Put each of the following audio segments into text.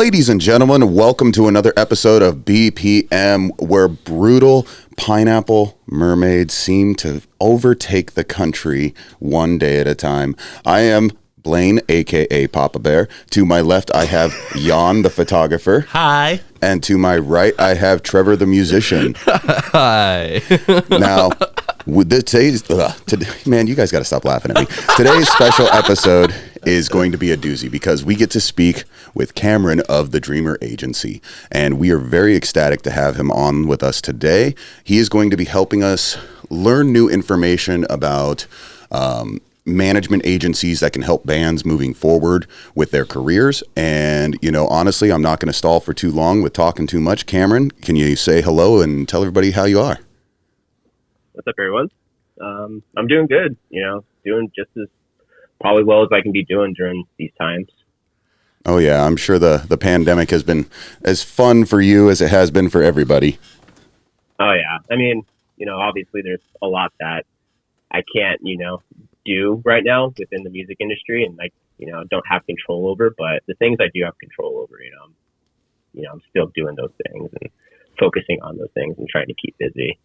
Ladies and gentlemen, welcome to another episode of BPM, where brutal pineapple mermaids seem to overtake the country one day at a time. I am Blaine, aka Papa Bear. To my left, I have Jan, the photographer. Hi. And to my right, I have Trevor, the musician. Hi. Now, with today, man, you guys got to stop laughing at me. Today's special episode is going to be a doozy because we get to speak with Cameron of the Dreamer Agency, and we are very ecstatic to have him on with us today. He is going to be helping us learn new information about management agencies that can help bands moving forward with their careers. And, you know, honestly, I'm not going to stall for too long with talking too much. Cameron, can you say hello and tell everybody how you are? What's up, everyone? I'm doing good, doing just as probably well as I can be doing during these times. Oh, yeah, I'm sure the pandemic has been as fun for you as it has been for everybody. Oh, yeah. I mean, obviously there's a lot that I can't, do right now within the music industry and don't have control over, but the things I do have control over, I'm still doing those things and focusing on those things and trying to keep busy.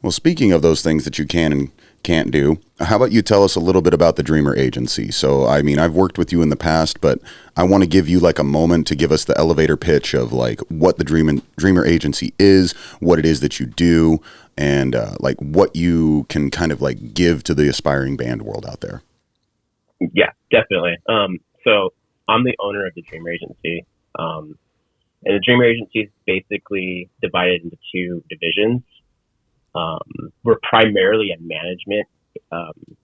Well, speaking of those things that you can and can't do, how about you tell us a little bit about the Dreamer Agency? So, I mean, I've worked with you in the past, but I want to give you like a moment to give us the elevator pitch of like what the Dreamer Agency is, what it is that you do, and like what you can kind of like give to the aspiring band world out there. Yeah, definitely. So I'm the owner of the Dreamer Agency. And the Dreamer Agency is basically divided into two divisions. We're primarily a management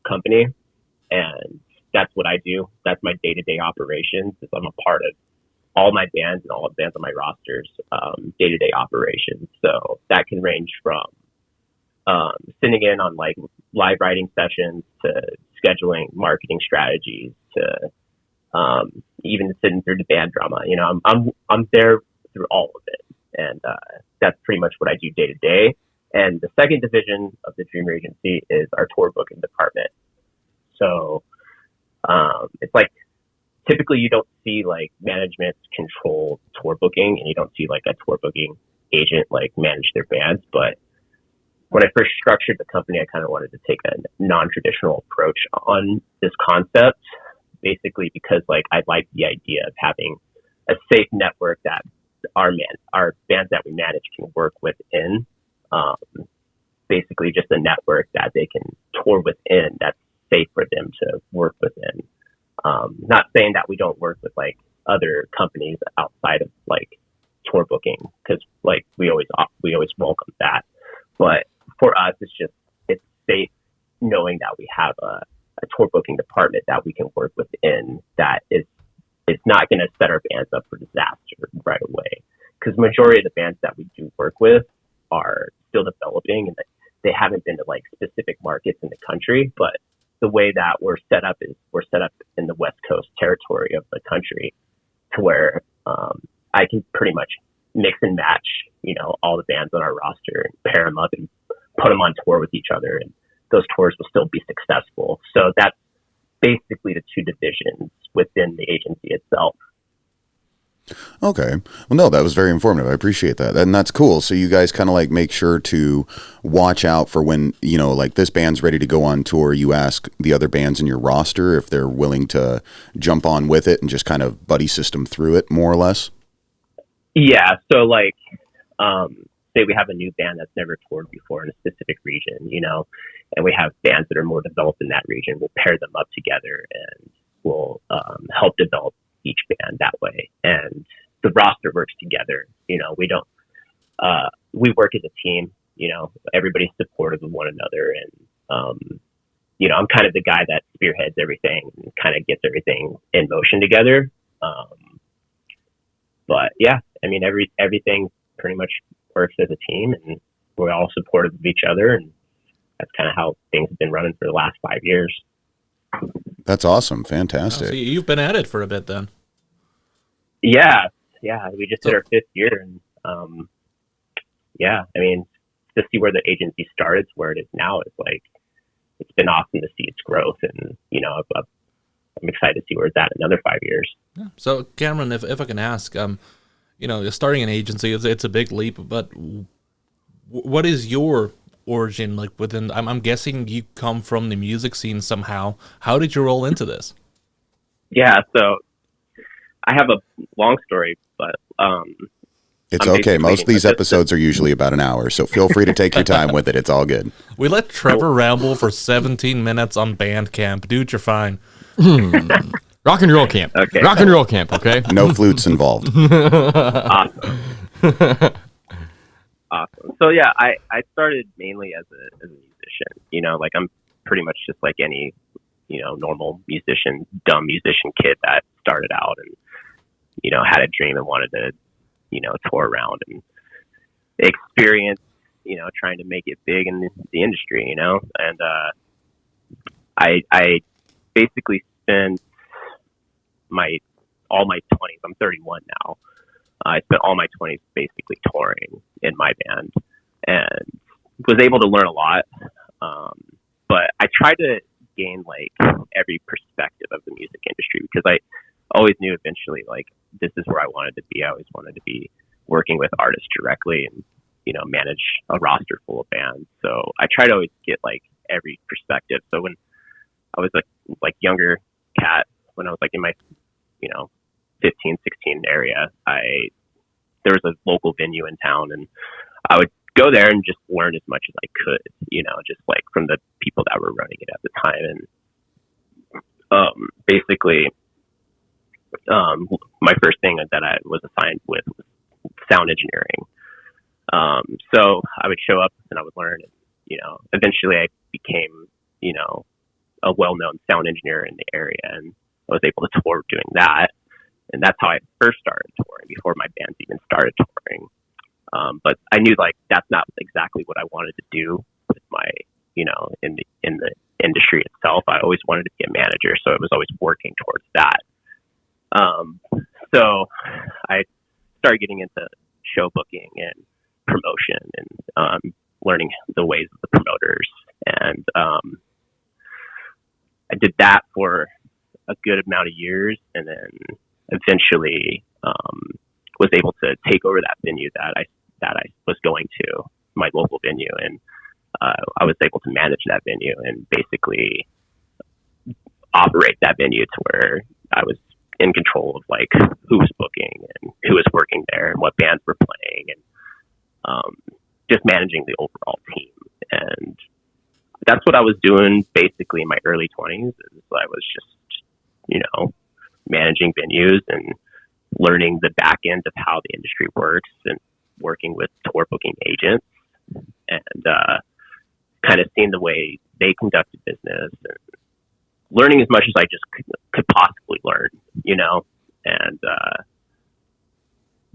company, and that's what I do. That's my day-to-day operations. I'm a part of all my bands and all the bands on my rosters, day-to-day operations. So that can range from sitting in on like live writing sessions to scheduling marketing strategies to even sitting through the band drama. I'm there through all of it, and that's pretty much what I do day to day. And the second division of the Dreamer Agency is our tour booking department. So it's like typically you don't see like management control tour booking, and you don't see like a tour booking agent like manage their bands. But when I first structured the company, I kind of wanted to take a non-traditional approach on this concept, basically because like I like the idea of having a safe network that our bands that we manage can work within. Basically just a network that they can tour within that's safe for them to work within. Not saying that we don't work with like other companies outside of like tour booking, because like we always welcome that. But for us, it's safe knowing that we have a tour booking department that we can work within that is not going to set our bands up for disaster right away. Because majority of the bands that we do work with are still developing, and they haven't been to like specific markets in the country. But the way that we're set up in the West Coast territory of the country, to where I can pretty much mix and match, all the bands on our roster and pair them up and put them on tour with each other, and those tours will still be successful. So that's basically the two divisions within the agency itself. Okay. Well, no, that was very informative. I appreciate that. And that's cool. So you guys kind of like make sure to watch out for when, like this band's ready to go on tour. You ask the other bands in your roster if they're willing to jump on with it and just kind of buddy system through it more or less. Yeah. So like, say we have a new band that's never toured before in a specific region, and we have bands that are more developed in that region. We'll pair them up together and we'll help develop each band that way, and the roster works together. We don't we work as a team. Everybody's supportive of one another, and I'm kind of the guy that spearheads everything and kind of gets everything in motion together. But yeah, I mean everything pretty much works as a team, and we're all supportive of each other, and that's kind of how things have been running for the last 5 years. That's awesome. Fantastic. So you've been at it for a bit then. Yeah. We just hit our 5th year, and I mean, to see where the agency started to where it is now is like, it's been awesome to see its growth. And, I'm excited to see where it's at in another 5 years. Yeah. So Cameron, if I can ask, starting an agency, it's a big leap, but what is your origin like within? I'm guessing you come from the music scene somehow. How did you roll into this? Yeah, so I have a long story, but it's I'm okay. Most of these episodes are usually about an hour, so feel free to take your time with it. It's all good. We let Trevor ramble for 17 minutes on Bandcamp. Dude, you're fine. Rock and roll camp. Okay. Rock and roll camp, okay? No flutes involved. Awesome. Awesome. So yeah, I started mainly as a musician. Like I'm pretty much just like any, normal musician, dumb musician kid that started out and, had a dream and wanted to, tour around and experience, trying to make it big in the industry, and I basically spent all my 20s. I'm 31 now. I spent all my 20s basically touring in my band and was able to learn a lot. But I tried to gain like every perspective of the music industry because I always knew eventually like this is where I wanted to be. I always wanted to be working with artists directly and, manage a roster full of bands. So I try to always get like every perspective. So when I was like younger cat, when I was like in my, 15, 16 area, there was a local venue in town and I would go there and just learn as much as I could, just like from the people that were running it at the time. And basically, my first thing that I was assigned with was sound engineering. So I would show up and I would learn, and, eventually I became, a well-known sound engineer in the area, and I was able to tour doing that. And that's how I first started touring before my bands even started touring. But I knew like that's not exactly what I wanted to do with my, in the industry itself. I always wanted to be a manager, so I was always working towards that. So I started getting into show booking and promotion and learning the ways of the promoters. And I did that for a good amount of years, and then eventually was able to take over that venue that I was going to, my local venue, and I was able to manage that venue and basically operate that venue to where I was in control of like who was booking and who was working there and what bands were playing, and just managing the overall team. And that's what I was doing basically in my early 20s. Is I was just, managing venues and learning the back end of how the industry works and working with tour booking agents and kind of seeing the way they conducted business and learning as much as I just could possibly learn, and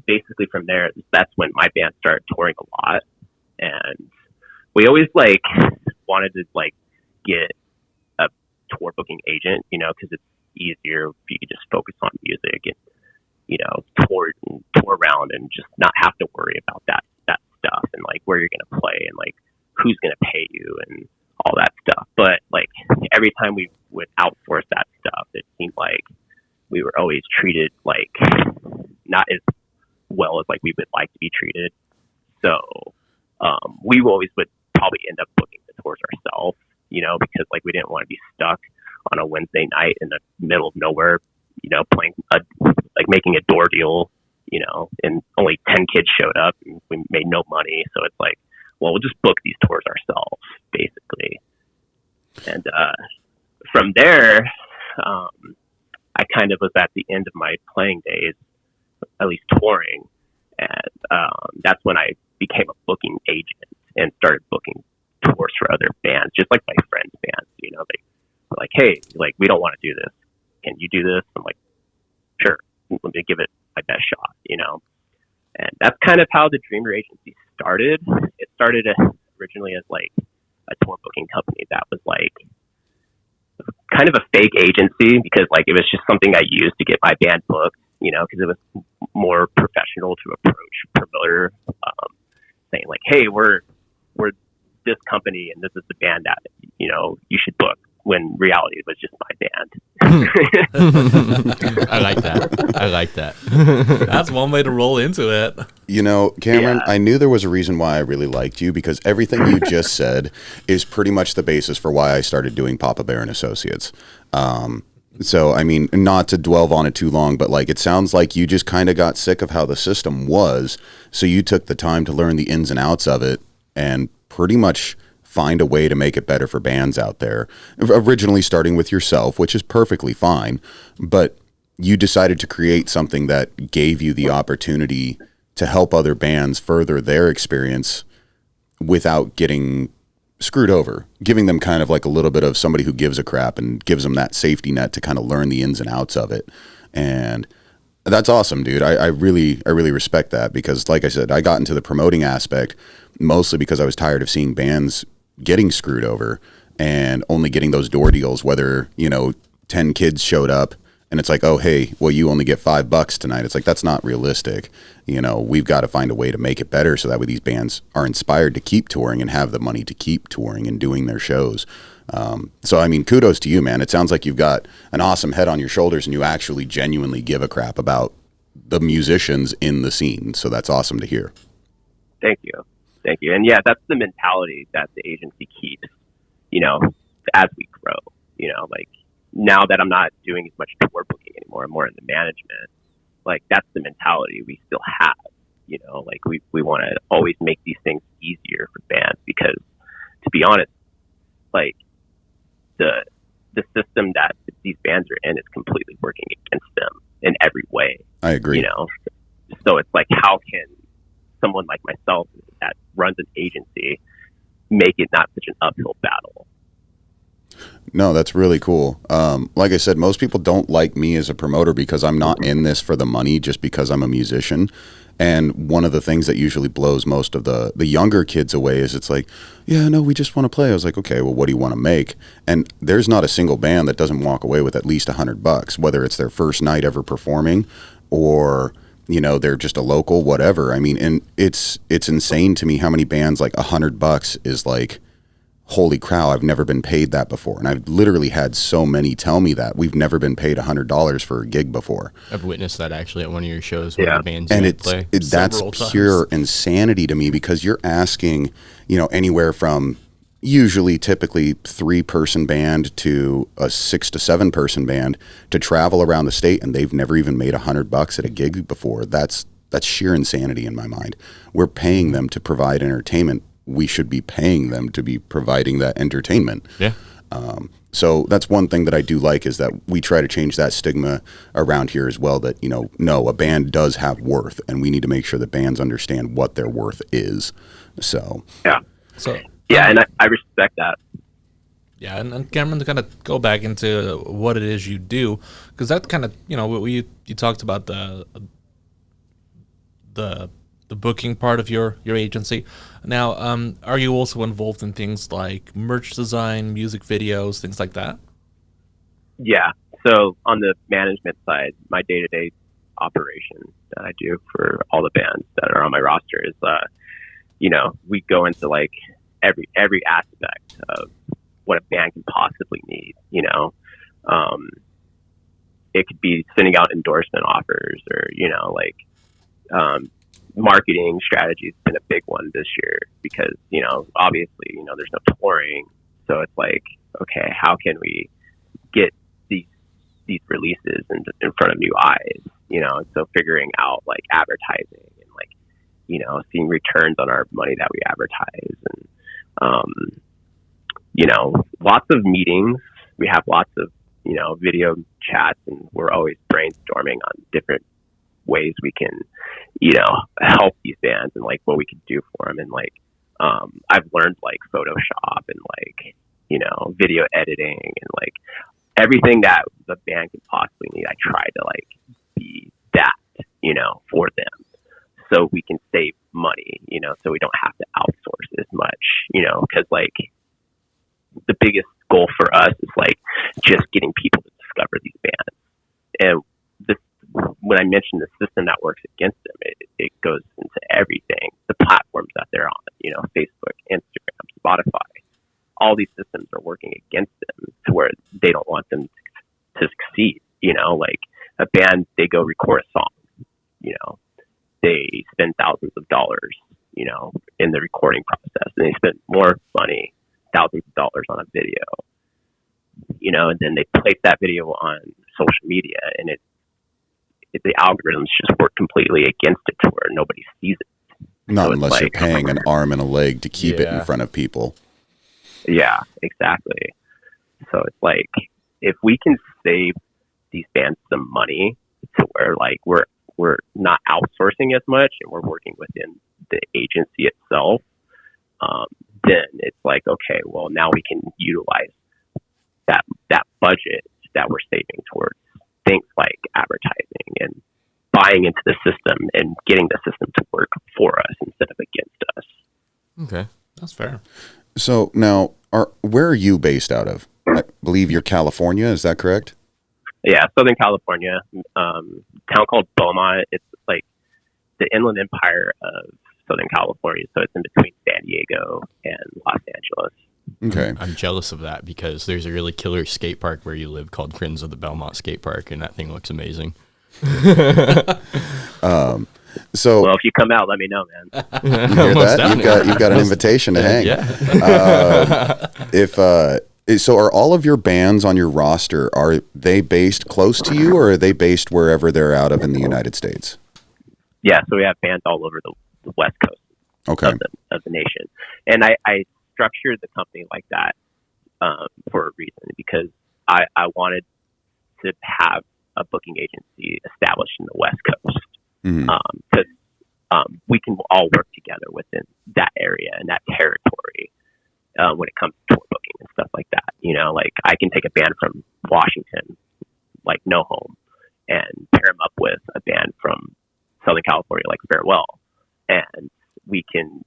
basically from there, that's when my band started touring a lot. And we always like wanted to like get a tour booking agent, because it's easier if you could just focus on music and, tour around and just not have to worry about that stuff and like where you're going to play and like who's going to pay you and all that stuff. But like every time we would outsource that stuff, it seemed like we were always treated like not as well as like we would like to be treated. So we always would probably end up booking the tours ourselves, because like we didn't want to be stuck on a Wednesday night in the middle of nowhere, playing making a door deal, and only 10 kids showed up and we made no money. So it's like, well, we'll just book these tours ourselves, basically. And from there, I kind of was at the end of my playing days, at least touring. And that's when I became a booking agent and started booking tours for other bands, just like my friends' bands. They were like, hey, like, we don't want to do this. Can you do this? I'm like, sure, let me give it my best shot, And that's kind of how the Dreamer Agency started. It started originally as like a tour booking company that was like kind of a fake agency because like it was just something I used to get my band booked, because it was more professional to approach promoter, saying like, hey, we're this company and this is the band that, you should book. when reality was just my band. I like that. That's one way to roll into it. You know, Cameron, Yeah. I knew there was a reason why I really liked you, because everything you just said is pretty much the basis for why I started doing Papa Bear and Associates. So, I mean, not to dwell on it too long, but like, it sounds like you just kind of got sick of how the system was. So you took the time to learn the ins and outs of it and pretty much find a way to make it better for bands out there. Originally starting with yourself, which is perfectly fine, but you decided to create something that gave you the opportunity to help other bands further their experience without getting screwed over, giving them kind of like a little bit of somebody who gives a crap and gives them that safety net to kind of learn the ins and outs of it. And that's awesome, dude. I really respect that, because like I said, I got into the promoting aspect mostly because I was tired of seeing bands getting screwed over and only getting those door deals, whether, 10 kids showed up and it's like, oh, hey, well, you only get $5 tonight. It's like, that's not realistic. We've got to find a way to make it better so that way these bands are inspired to keep touring and have the money to keep touring and doing their shows. So, I mean, kudos to you, man. It sounds like you've got an awesome head on your shoulders and you actually genuinely give a crap about the musicians in the scene. So that's awesome to hear. Thank you. And yeah, that's the mentality that the agency keeps, as we grow, like now that I'm not doing as much tour booking anymore, I'm more in the management. Like, that's the mentality we still have, like we want to always make these things easier for bands, because to be honest, like the system that these bands are in is completely working against them in every way. I agree. So it's like, how can someone like myself that runs an agency make it not such an uphill battle? No, that's really cool. Like I said, most people don't like me as a promoter because I'm not in this for the money, just because I'm a musician. And one of the things that usually blows most of the younger kids away is it's like, yeah, no, we just want to play. I was like, okay, well, what do you want to make? And there's not a single band that doesn't walk away with at least $100, whether it's their first night ever performing or, they're just a local, whatever. I mean, and it's insane to me how many bands, like $100 is like, holy cow, I've never been paid that before. And I've literally had so many tell me that we've never been paid $100 for a gig before. I've witnessed that actually at one of your shows where the bands and play. That's pure insanity to me, because you're asking, anywhere from typically 3-person band to a 6 to 7-person band to travel around the state, and they've never even made $100 at a gig before. That's sheer insanity in my mind. We're paying them to provide entertainment. We should be paying them to be providing that entertainment. Yeah. So that's one thing that I do like, is that we try to change that stigma around here as well, that, no, a band does have worth, and we need to make sure that bands understand what their worth is. So, yeah. So, yeah, and I respect that. Yeah, and Cameron, to kind of go back into what it is you do, because that kind of, you talked about the booking part of your agency. Now, are you also involved in things like merch design, music videos, things like that? Yeah. So on the management side, my day-to-day operation that I do for all the bands that are on my roster is, we go into like every aspect of what a band can possibly need. It could be sending out endorsement offers, or marketing strategy has been a big one this year, because obviously there's no touring, so it's like, okay, how can we get these releases in front of new eyes, and so figuring out like advertising and like seeing returns on our money that we advertise, and lots of meetings. We have lots of video chats, and we're always brainstorming on different ways we can help these bands and like what we can do for them. And like I've learned like Photoshop and like video editing and like everything that the band can possibly need. I try to like be that for them, so we can save money, so we don't have to outsource as much, because like the biggest goal for us is like just getting people to discover these bands. And when I mentioned the system that works against them, it goes into everything, the platforms that they're on, Facebook, Instagram, Spotify. All these systems are working against them, to where they don't want them to succeed. Like a band, they go record a song, they spend thousands of dollars, in the recording process, and they spend more money, thousands of dollars on a video, and then they place that video on social media, and the algorithms just work completely against it to where nobody sees it. Not unless you're paying an arm and a leg to keep it in front of people. Yeah, exactly. So it's like, if we can save these bands some money to where like we're not outsourcing as much and we're working within the agency itself, then it's like, okay, well, now we can utilize that budget that we're saving towards things like advertising and buying into the system and getting the system to work for us instead of against us. Okay, that's fair. So now, where are you based out of? I believe you're California. Is that correct? Yeah, Southern California, town called Beaumont. It's like the Inland Empire of Southern California, so it's in between San Diego and Los Angeles. Okay. I'm jealous of that because there's a really killer skate park where you live called Friends of the Belmont Skate Park, and that thing looks amazing. So, well, if you come out, let me know, man. You hear that? You've got an invitation to hang. Yeah. So are all of your bands on your roster, are they based close to you, or are they based wherever they're out of in the United States? Yeah, so we have bands all over the West Coast of the nation. And I structured the company like that for a reason, because I wanted to have a booking agency established in the West Coast. Because we can all work together within that area and that territory when it comes to tour booking and stuff like that. Like I can take a band from Washington, like No Home, and pair them up with a band from Southern California, like Farewell, and we can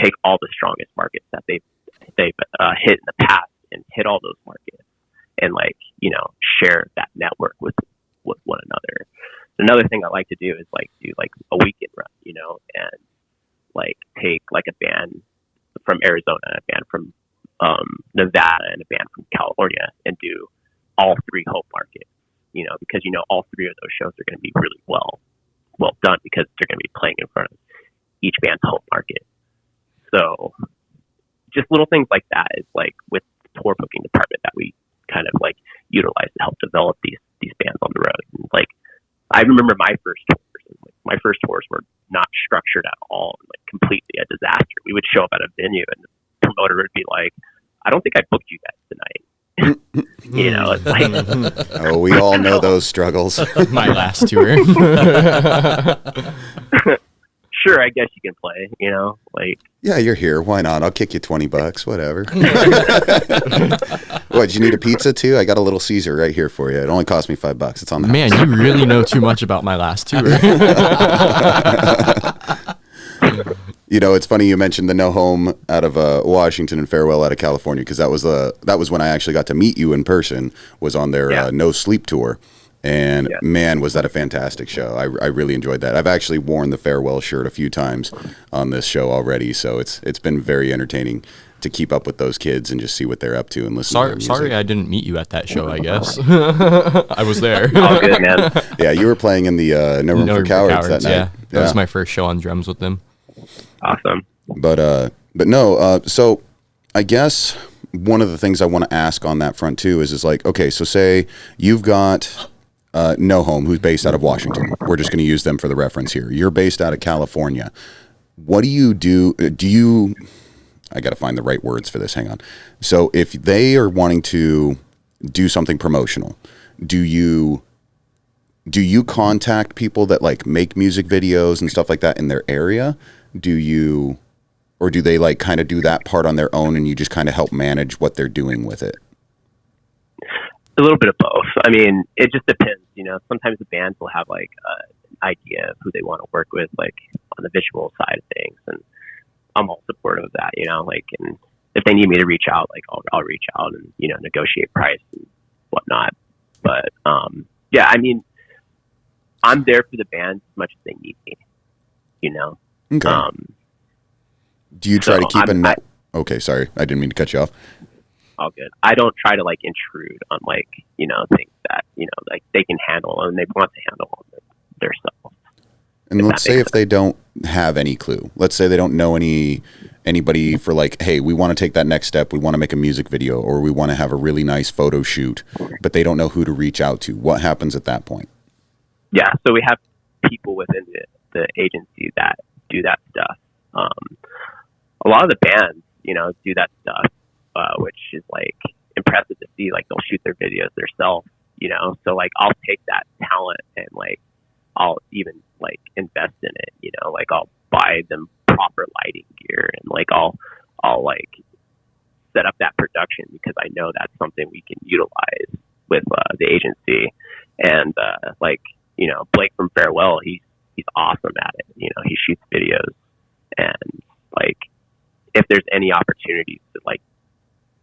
take all the strongest markets that they've hit in the past and hit all those markets and share that network with one another. Another thing I like to do is do a weekend run, and take a band from Arizona, a band from Nevada, and a band from California, and do all three home markets, because all three of those shows are going to be really well done because they're going to be playing in front of each band's home market. So just little things like that is with the tour booking department that we kind of utilize to help develop these bands on the road. And, I remember my first tours. My first tours were not structured at all, completely a disaster. We would show up at a venue and the promoter would be like, "I don't think I booked you guys tonight." It's oh, we all know those struggles. My last tour. Sure, I guess you can play, Yeah, you're here. Why not? I'll kick you $20, whatever. What, did you need a pizza too? I got a Little Caesar right here for you. It only cost me $5. It's on the house. Man, you really know too much about my last tour. It's funny you mentioned the No Home out of Washington and Farewell out of California, because that was when I actually got to meet you in person, was on their No Sleep tour. And man, was that a fantastic show. I really enjoyed that. I've actually worn the Farewell shirt a few times on this show already, so it's been very entertaining to keep up with those kids and just see what they're up to and listen to their music. Sorry I didn't meet you at that show, I guess. I was there. All good, man. Yeah, you were playing in the No Room for Cowards that night. Yeah. That was my first show on drums with them. Awesome. But no, so I guess one of the things I want to ask on that front too is okay, so say you've got No Home, who's based out of Washington. We're just going to use them for the reference here. You're based out of California. What do you do? I got to find the right words for this. Hang on. So if they are wanting to do something promotional, do you contact people that make music videos and stuff like that in their area? Or do they kind of do that part on their own and you just kind of help manage what they're doing with it? A little bit of both. I mean, it just depends. Sometimes the bands will have an idea of who they want to work with, on the visual side of things, and I'm all supportive of that. And if they need me to reach out, I'll reach out and negotiate price and whatnot. But yeah, I mean, I'm there for the band as much as they need me. Okay. Do you try to keep okay, sorry, I didn't mean to cut you off. all good. I don't try to like intrude on like, you know, things that, you know, like they can handle and they want to handle themselves. And let's say if they don't have any clue, let's say they don't know anybody for like, hey, we want to take that next step. We want to make a music video, or we want to have a really nice photo shoot, but they don't know who to reach out to. What happens at that point? Yeah. So we have people within the agency that do that stuff. A lot of the bands, you know, do that stuff, which is like impressive to see. Like they'll shoot their videos themselves, you know. So like I'll take that talent and like I'll even like invest in it, you know. Like I'll buy them proper lighting gear and like I'll like set up that production because I know that's something we can utilize with the agency. And like, you know, Blake from Farewell, he's awesome at it. You know, he shoots videos, and like if there's any opportunities to like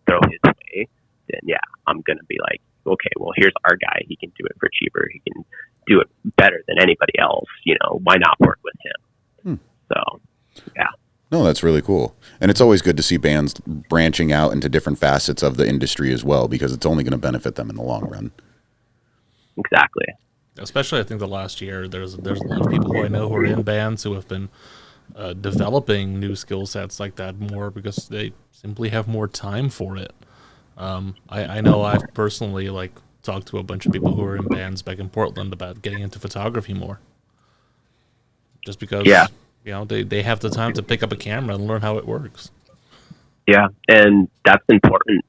throw his way, then yeah, I'm gonna be like, okay, well here's our guy. He can do it for cheaper. He can do it better than anybody else. You know, why not work with him? So yeah. No, that's really cool. And it's always good to see bands branching out into different facets of the industry as well, because it's only going to benefit them in the long run. Exactly. Especially, I think the last year, there's a lot of people who I know who are in bands who have been developing new skill sets like that more because they simply have more time for it. I know I've personally like talked to a bunch of people who are in bands back in Portland about getting into photography more, just because you know they have the time to pick up a camera and learn how it works. Yeah, and that's important.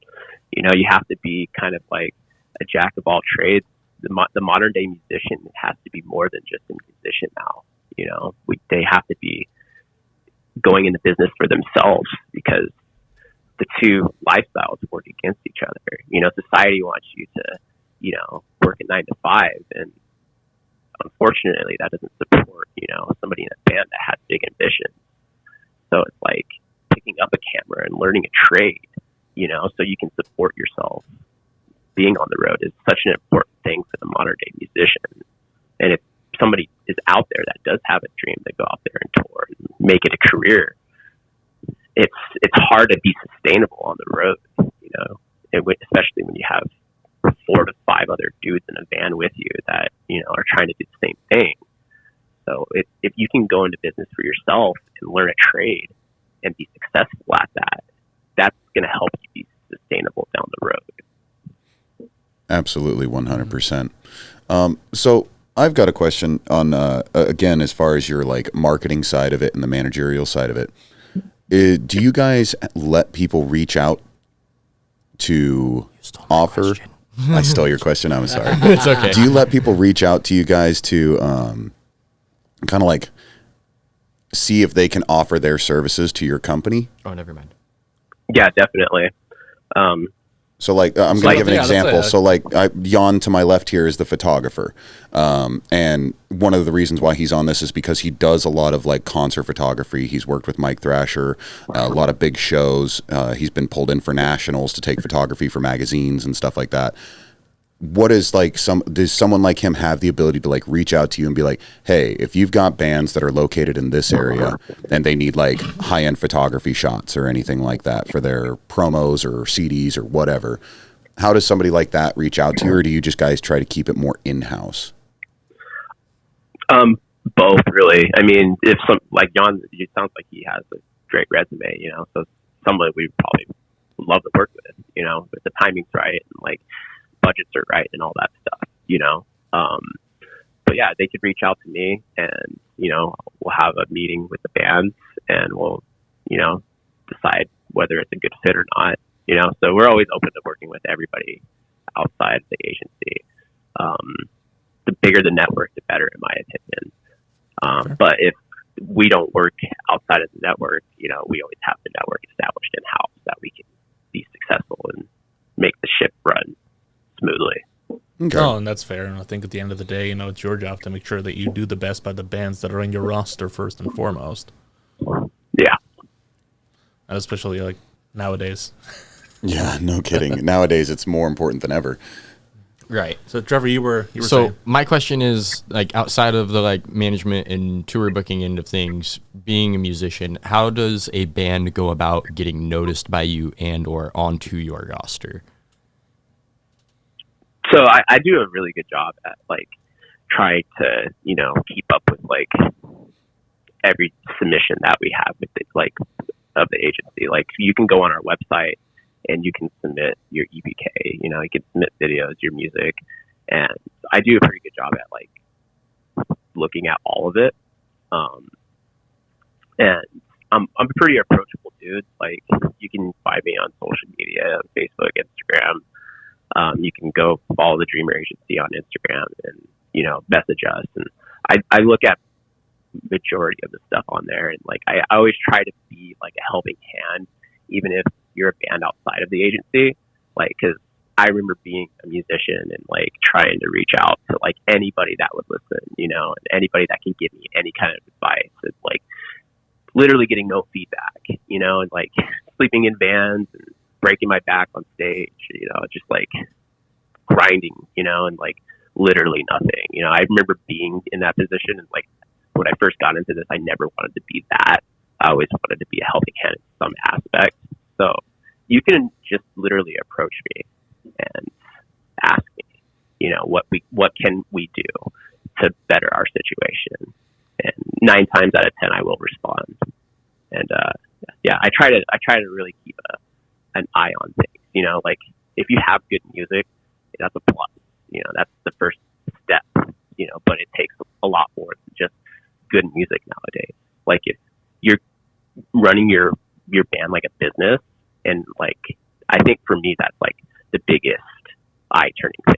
You know, you have to be kind of like a jack of all trades. The modern day musician has to be more than just a musician now. You know, they have to be going into business for themselves because the two lifestyles work against each other. You know, society wants you to, you know, work a 9 to 5, and unfortunately that doesn't support, you know, somebody in a band that has big ambitions. So it's like picking up a camera and learning a trade, you know, so you can support yourself. Being on the road is such an important thing for the modern day musician. And if somebody is out there that does have a dream to go out there and tour and make it a career, it's hard to be sustainable on the road, you know, especially when you have 4 to 5 other dudes in a van with you that, you know, are trying to do the same thing. So if you can go into business for yourself and learn a trade and be successful at that, that's going to help you be sustainable down the road. Absolutely, 100%. So I've got a question on, again, as far as your like marketing side of it and the managerial side of it. Do you guys let people reach out to offer? I stole your question. I'm sorry. It's okay. Do you let people reach out to you guys to kind of like see if they can offer their services to your company? Oh, never mind. Yeah, definitely. So like, I'm going to give an example. So like Jan to my left here is the photographer. And one of the reasons why he's on this is because he does a lot of like concert photography. He's worked with Mike Thrasher, a lot of big shows. He's been pulled in for nationals to take photography for magazines and stuff like that. What is like does someone like him have the ability to like reach out to you and be like, hey, if you've got bands that are located in this area and they need like high-end photography shots or anything like that for their promos or CDs or whatever, how does somebody like that reach out to you, or do you just guys try to keep it more in-house? Both really. I mean, if some like Jan, it sounds like he has a great resume, you know, so somebody we probably love to work with, you know, if the timing's right and like budgets are right and all that stuff, you know. But yeah, they could reach out to me and, you know, we'll have a meeting with the bands and we'll, you know, decide whether it's a good fit or not, you know. So we're always open to working with everybody outside the agency. The bigger the network, the better, in my opinion. Sure. But if we don't work outside of the network, you know, we always have the network established in-house that we can be successful and make the ship run smoothly. Okay. Oh, and that's fair. And I think at the end of the day, you know, it's your job to make sure that you do the best by the bands that are in your roster first and foremost. Yeah. And especially like nowadays. Yeah, no kidding. Nowadays, it's more important than ever. Right. So Trevor, you were So saying. my question is, like, outside of the like management and tour booking end of things, being a musician, how does a band go about getting noticed by you and or onto your roster? So I do a really good job at like trying to, you know, keep up with like every submission that we have with the, like of the agency. Like you can go on our website and you can submit your EPK, you know, you can submit videos, your music, and I do a pretty good job at like looking at all of it. And I'm a pretty approachable dude. Like you can find me on social media, Facebook, Instagram. You can go follow the Dreamer Agency on Instagram and, you know, message us. And I look at majority of the stuff on there, and like I always try to be like a helping hand, even if you're a band outside of the agency. Like, because I remember being a musician and like trying to reach out to like anybody that would listen, you know, and anybody that can give me any kind of advice. It's like literally getting no feedback, you know, and like sleeping in vans and breaking my back on stage, you know, just like grinding, you know, and like literally nothing. You know, I remember being in that position, and like when I first got into this, I never wanted to be that. I always wanted to be a helping hand in some aspect. So you can just literally approach me and ask me, you know, what can we do to better our situation? And 9 times out of 10, I will respond. And yeah, I try to really keep an eye on things. You know, like if you have good music, that's a plus. You know, that's the first step. You know, but it takes a lot more than just good music nowadays. Like if you're running your band like a business, and like I think for me that's like the biggest eye turning thing.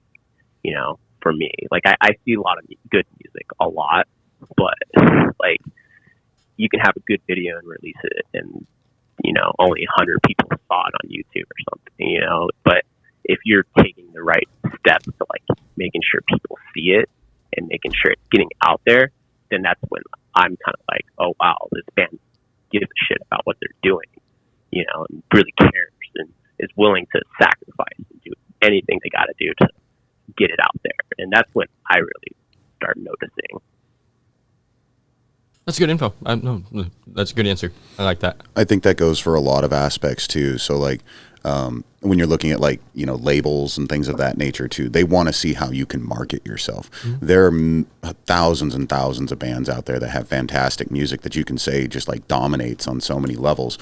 You know, for me, like I see a lot of good music a lot, but like you can have a good video and release it, and you know only 100 people saw it on YouTube or something. You know, but if you're taking the right steps to like making sure people see it and making sure it's getting out there, then that's when I'm kind of like, oh wow, this band gives a shit about what they're doing, you know, and really cares and is willing to sacrifice and do anything they got to do to get it out there. And that's when I really start noticing. That's good info. No, that's a good answer. I like that. I think that goes for a lot of aspects too. So like when you're looking at like, you know, labels and things of that nature too, they want to see how you can market yourself. Mm-hmm. There are thousands and thousands of bands out there that have fantastic music that you can say just like dominates on so many levels.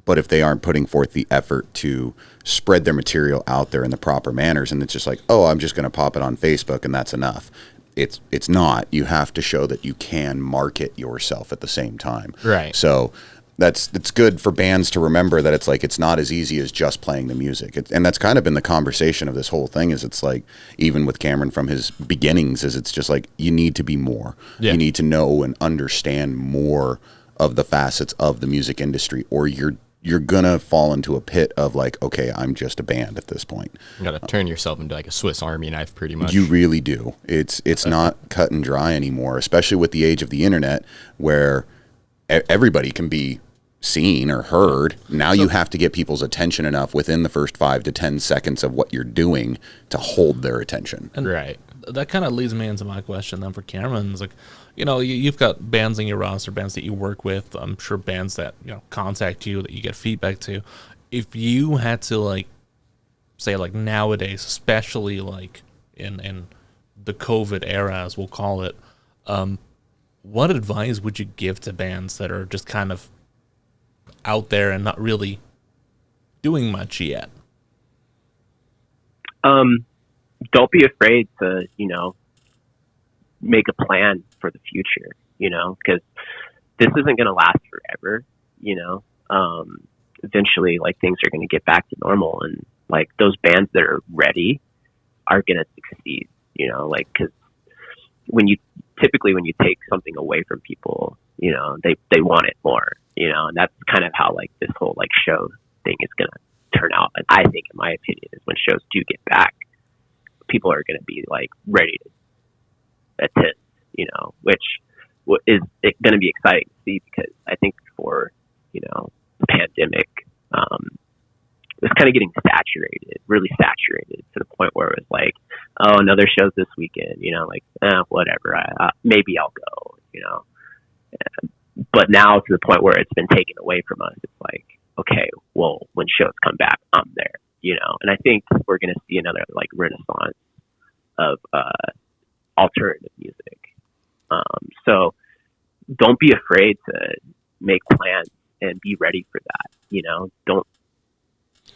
But if they aren't putting forth the effort to spread their material out there in the proper manners, and it's just like, oh, I'm just going to pop it on Facebook and that's enough. It's not. You have to show that you can market yourself at the same time. Right. So it's good for bands to remember that it's like it's not as easy as just playing the music. And that's kind of been the conversation of this whole thing is it's like even with Cameron from his beginnings is it's just like you need to be more. Yeah. You need to know and understand more of the facets of the music industry, or you're gonna fall into a pit of like, okay, I'm just a band at this point. You gotta turn yourself into like a Swiss Army knife pretty much. You really do. It's not cut and dry anymore, especially with the age of the internet where everybody can be seen or heard. Now you have to get people's attention enough within the first 5 to 10 seconds of what you're doing to hold their attention. And right. That kind of leads me into my question then for Cameron. It's like, you know, you've got bands in your roster, bands that you work with. I'm sure bands that, you know, contact you, that you get feedback to. If you had to, like, say, like, nowadays, especially, like, in the COVID era, as we'll call it, what advice would you give to bands that are just kind of out there and not really doing much yet? Don't be afraid to, you know, make a plan for the future, you know, because this isn't going to last forever, you know. Eventually, like, things are going to get back to normal, and like those bands that are ready are going to succeed, you know, like, because when you take something away from people, you know, they want it more, you know, and that's kind of how like this whole like show thing is going to turn out. And I think, in my opinion, is when shows do get back, people are going to be like ready to attend, you know, which is going to be exciting to see, because I think before, you know, the pandemic, was kind of getting saturated, really saturated, to the point where it was like, oh, another show's this weekend, like, whatever, maybe I'll go, But now to the point where it's been taken away from us, it's like, okay, well, when shows come back, I'm there, And I think we're going to see another like renaissance of alternative music. So don't be afraid to make plans and be ready for that. Don't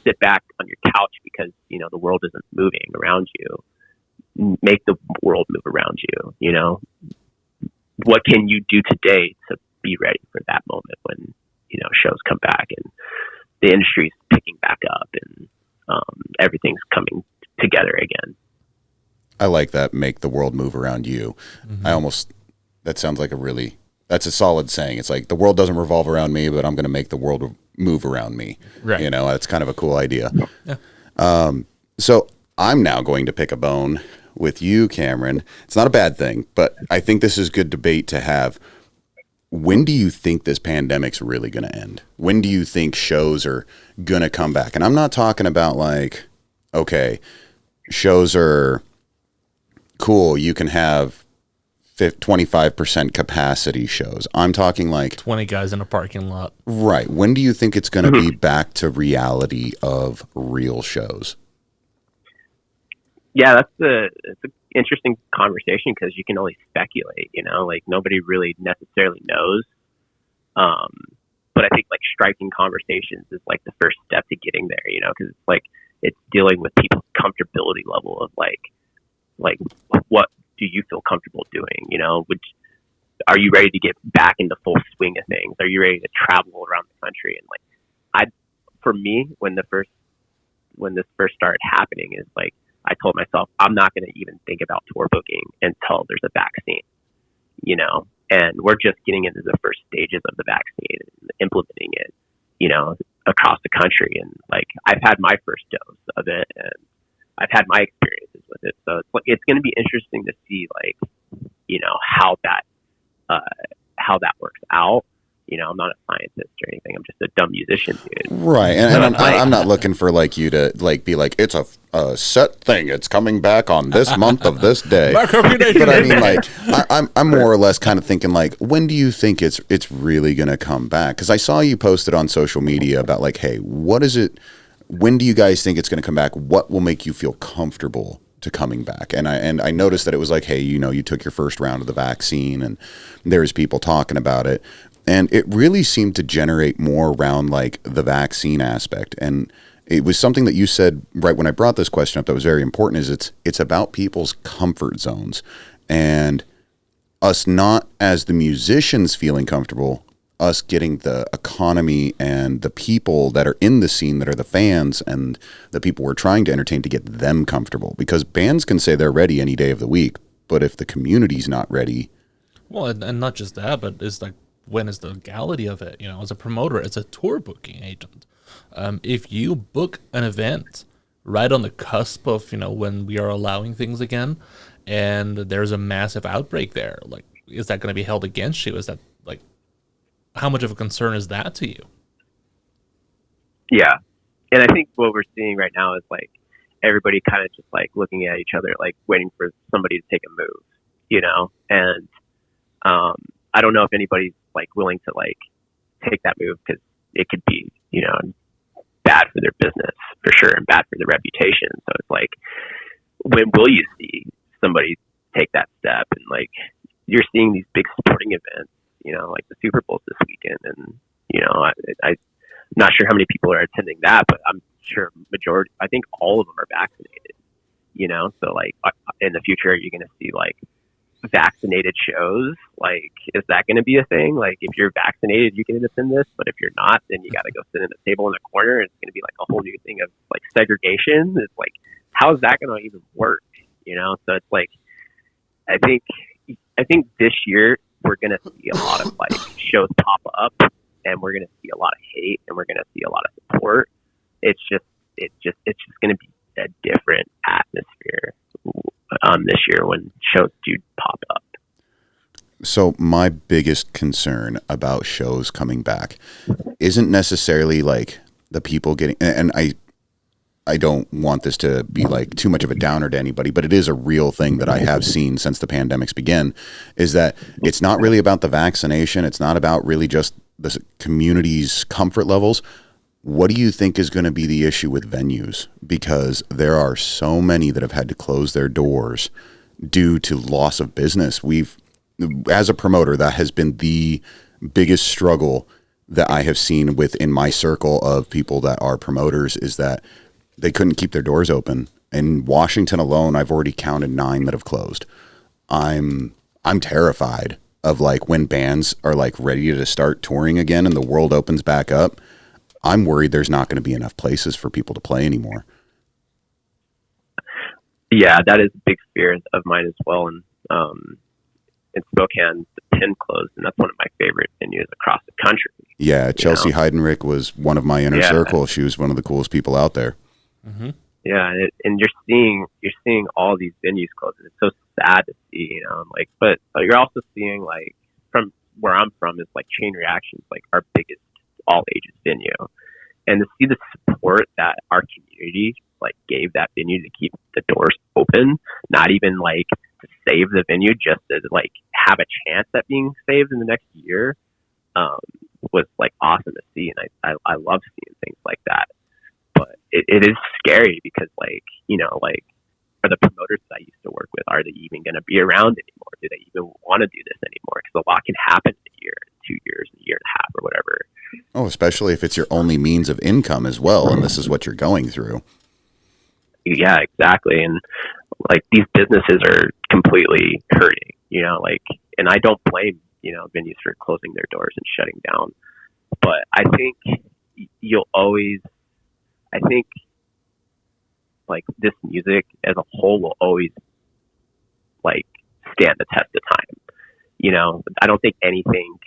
sit back on your couch because, the world isn't moving around you. Make the world move around you. What can you do today to be ready for that moment when, shows come back and the industry's picking back up and everything's coming together again. I like that. Make the world move around you. Mm-hmm. That sounds like that's a solid saying. It's like the world doesn't revolve around me, but I'm going to make the world move around me. Right. That's kind of a cool idea. Yeah. So I'm now going to pick a bone with you, Cameron. It's not a bad thing, but I think this is good debate to have. When do you think this pandemic's really going to end? When do you think shows are going to come back? And I'm not talking about like, okay, shows are cool. You can have 25% capacity shows. I'm talking like 20 guys in a parking lot. Right. When do you think it's going to be back to reality of real shows? Yeah, it's an interesting conversation because you can only speculate, like nobody really necessarily knows. But I think like striking conversations is like the first step to getting there, because it's like, it's dealing with people's comfortability level of like what do you feel comfortable doing? Are you ready to get back into full swing of things? Are you ready to travel around the country? And for me, when this first started happening, is like, I told myself, I'm not going to even think about tour booking until there's a vaccine, and we're just getting into the first stages of the vaccine and implementing it, across the country. And like, I've had my first dose of it and I've had my experiences with it. So it's going to be interesting to see how that works out. I'm not a scientist or anything. I'm just a dumb musician, dude. Right. And I'm not looking for like you to like be like, it's a set thing. It's coming back on this month of this day. But I mean, like, I'm more or less kind of thinking like, when do you think it's really going to come back? Because I saw you posted on social media about like, hey, what is it? When do you guys think it's going to come back? What will make you feel comfortable to coming back? And I noticed that it was like, hey, you took your first round of the vaccine and there's people talking about it. And it really seemed to generate more around like the vaccine aspect. And it was something that you said right when I brought this question up that was very important, is it's about people's comfort zones and us not as the musicians feeling comfortable, us getting the economy and the people that are in the scene that are the fans and the people we're trying to entertain to get them comfortable. Because bands can say they're ready any day of the week, but if the community's not ready. Well, and not just that, but it's like, when is the legality of it? As a promoter, as a tour booking agent, if you book an event right on the cusp of, when we are allowing things again, and there's a massive outbreak there, like, is that going to be held against you? Is that like, how much of a concern is that to you? Yeah. And I think what we're seeing right now is like everybody kind of just like looking at each other, like waiting for somebody to take a move, and, I don't know if anybody's like willing to like take that move because it could be, bad for their business for sure and bad for their reputation. So it's like, when will you see somebody take that step? And like, you're seeing these big sporting events, like the Super Bowl's this weekend, and I'm not sure how many people are attending that, but I'm sure majority, I think all of them are vaccinated. So like in the future, you're going to see like vaccinated shows. Like, is that going to be a thing? Like, if you're vaccinated, you can attend this, but if you're not, then you got to go sit in a table in a corner. It's going to be like a whole new thing of like segregation. It's like, how is that going to even work? So it's like, I think this year we're going to see a lot of like shows pop up, and we're going to see a lot of hate, and we're going to see a lot of support. It's just going to be a different atmosphere this year when shows do pop up. So my biggest concern about shows coming back isn't necessarily like the people getting, and I don't want this to be like too much of a downer to anybody, but it is a real thing that I have seen since the pandemics began, is that it's not really about the vaccination. It's not about really just the community's comfort levels. What do you think is going to be the issue with venues? Because there are so many that have had to close their doors due to loss of business. As a promoter, that has been the biggest struggle that I have seen within my circle of people that are promoters, is that they couldn't keep their doors open. In Washington alone, I've already counted 9 that have closed. I'm terrified of like when bands are like ready to start touring again and the world opens back up. I'm worried there's not going to be enough places for people to play anymore. Yeah, that is a big fear of mine as well. And in Spokane, the Pin closed, and that's one of my favorite venues across the country. Yeah, Chelsea Heidenreich was one of my inner circle. She was one of the coolest people out there. Mm-hmm. Yeah, and you're seeing all these venues close, and it's so sad to see, like, but you're also seeing, like, from where I'm from is like Chain Reactions, like our biggest all ages venue, and to see the support that our community like gave that venue to keep the doors open, not even like to save the venue, just to like have a chance at being saved in the next year, was like awesome to see. And I love seeing things like that. But it is scary because, like, like, for the promoters that I used to work with, are they even going to be around anymore? Do they even want to do this anymore? Because a lot can happen in a year, 2 years, a year and a half, or whatever. Oh, especially if it's your only means of income as well, and this is what you're going through. Yeah, exactly. And like these businesses are completely hurting, like, and I don't blame, venues for closing their doors and shutting down. But I think like this music as a whole will always like stand the test of time. I don't think anything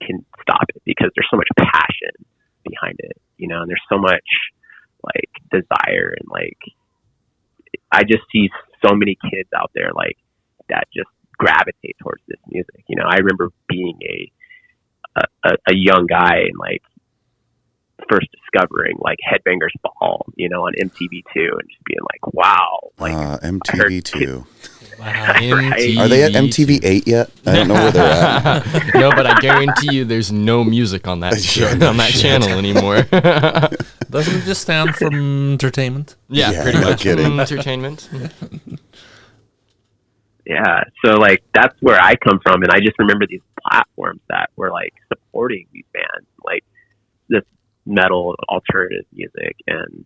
can stop it because there's so much passion behind it, and there's so much like desire, and like I just see so many kids out there like that just gravitate towards this music. I remember being a young guy and like first discovering like Headbangers Ball, on MTV2, and just being like, wow, like MTV2. Wow, Right? Are they at MTV8 yet? I don't know where they're at. No, but I guarantee you there's no music on that show, on that channel anymore. Doesn't it just stand for entertainment? Yeah, pretty no much. kidding. Entertainment. Yeah, so like that's where I come from, and I just remember these platforms that were like supporting these bands, like this metal alternative music, and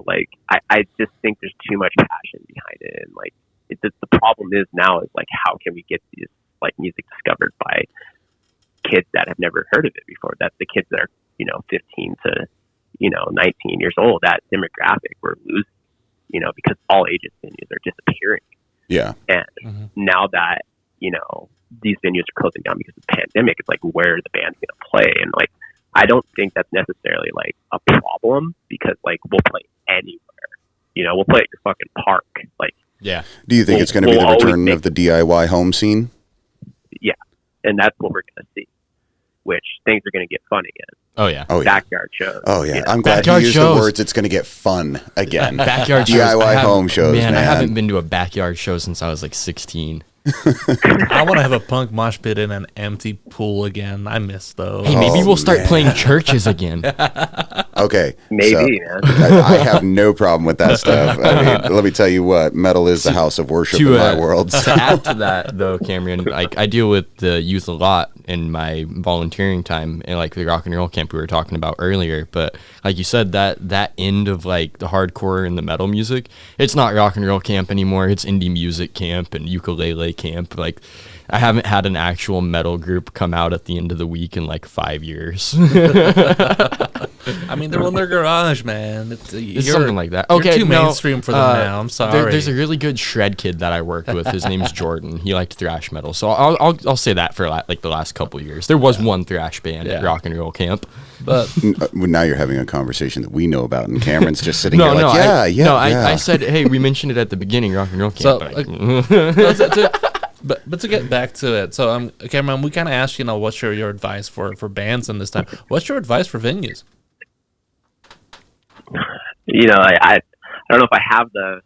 like I just think there's too much passion behind it, and like the problem is now is like how can we get these like music discovered by kids that have never heard of it before? That's the kids that are 15 to 19 years old. That demographic we're losing, because all ages venues are disappearing. Yeah. And now that, these venues are closing down because of the pandemic, it's like, where are the bands going to play? And like, I don't think that's necessarily like a problem because like we'll play anywhere, we'll play at your fucking park. Like, Yeah. Do you think it's going to be the return of the DIY home scene? Yeah. And that's what we're going to see, which things are going to get fun again. Oh yeah. Oh yeah. Backyard shows. Oh yeah. I'm glad Backyard you used shows. the words. It's going to get fun again. Backyard shows. DIY home shows, man. I haven't been to a backyard show since I was like 16. I want to have a punk mosh pit in an empty pool again. I miss those. Hey, maybe we'll start playing churches again. Okay. Maybe, so, man. I have no problem with that stuff. I mean, let me tell you what, metal is the house of worship in my world. To add to that, though, Cameron, like I deal with the youth a lot in my volunteering time, and like the rock and roll camp we were talking about earlier. But like you said, that end of like the hardcore and the metal music, it's not rock and roll camp anymore. It's indie music camp and ukulele camp. Like I haven't had an actual metal group come out at the end of the week in like 5 years. I mean, they're in their garage, man. It's something like that. You're Okay, too mainstream for them now. I'm sorry. There's a really good shred kid that I worked with. His name's Jordan. He liked thrash metal, so I'll say that for like the last couple years. There was one thrash band at rock and roll camp, but Now you're having a conversation that we know about, and Cameron's just sitting no, there like, no, yeah. I said, hey, we mentioned it at the beginning, rock and roll camp. So, but to get back to it, so Cameron, we kind of asked, what's your advice for bands in this time? What's your advice for venues? I don't know if I have the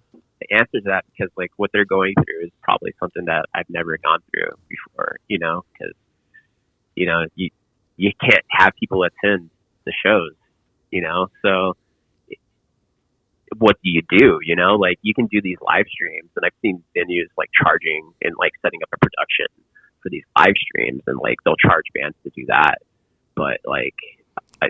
answer to that, because like what they're going through is probably something that I've never gone through before, because you can't have people attend the shows, so what do you do? Like you can do these live streams, and I've seen venues like charging and like setting up a production for these live streams, and like they'll charge bands to do that, but like I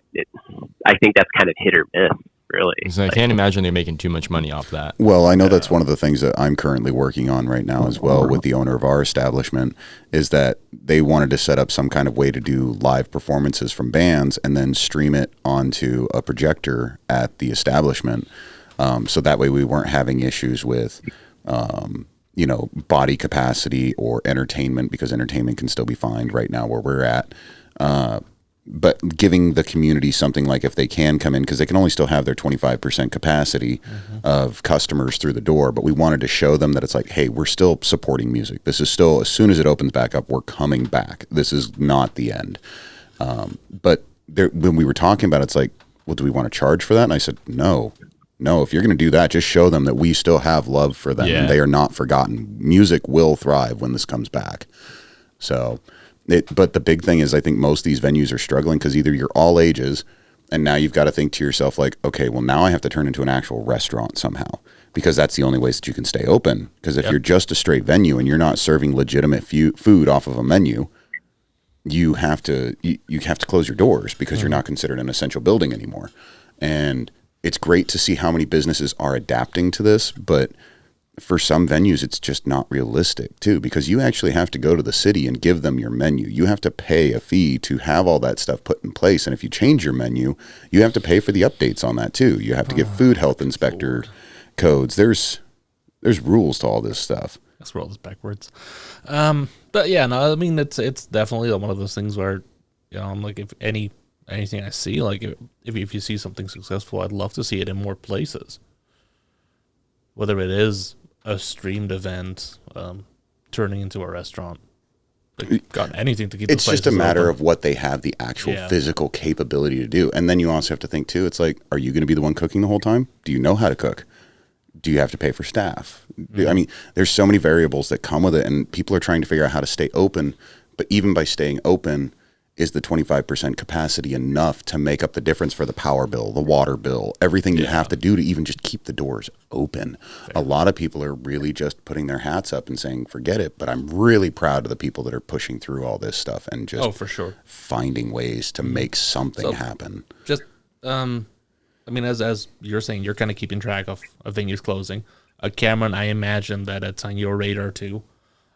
think that's kind of hit or miss, really. So I can't imagine they're making too much money off that. Well, I know that's one of the things that I'm currently working on right now as well with the owner of our establishment, is that they wanted to set up some kind of way to do live performances from bands and then stream it onto a projector at the establishment. So that way we weren't having issues with, body capacity or entertainment, because entertainment can still be fined right now where we're at. But giving the community something like, if they can come in, because they can only still have their 25% capacity of customers through the door, but we wanted to show them that it's like, hey, we're still supporting music. This is still, as soon as it opens back up, we're coming back. This is not the end. But when we were talking about it, it's like, well, do we want to charge for that? And I said, no, if you're going to do that, just show them that we still have love for them and they are not forgotten. Music will thrive when this comes back. So... But the big thing is, I think most of these venues are struggling because either you're all ages, and now you've got to think to yourself like, okay, well now I have to turn into an actual restaurant somehow, because that's the only ways that you can stay open. Because if you're just a straight venue and you're not serving legitimate food off of a menu, you have to close your doors because you're not considered an essential building anymore. And it's great to see how many businesses are adapting to this, but for some venues, it's just not realistic too, because you actually have to go to the city and give them your menu. You have to pay a fee to have all that stuff put in place. And if you change your menu, you have to pay for the updates on that too. You have to get food health inspector codes. There's rules to all this stuff. That's where all this backwards. But yeah, no, I mean, it's definitely one of those things where, I'm like, if anything I see, like if you see something successful, I'd love to see it in more places. Whether it is a streamed event turning into a restaurant. Got anything to keep it's just a matter open. of what they have the actual physical capability to do. And then you also have to think too, it's like, are you going to be the one cooking the whole time? Do you know how to cook? Do you have to pay for staff? I mean, there's so many variables that come with it, and people are trying to figure out how to stay open. But even by staying open, is the 25% capacity enough to make up the difference for the power bill, the water bill, everything you have to do to even just keep the doors open? A lot of people are really just putting their hats up and saying, forget it. But I'm really proud of the people that are pushing through all this stuff and just for sure finding ways to make something happen. Just, I mean, as you're saying, you're kind of keeping track of venues closing. Cameron, I imagine that it's on your radar too.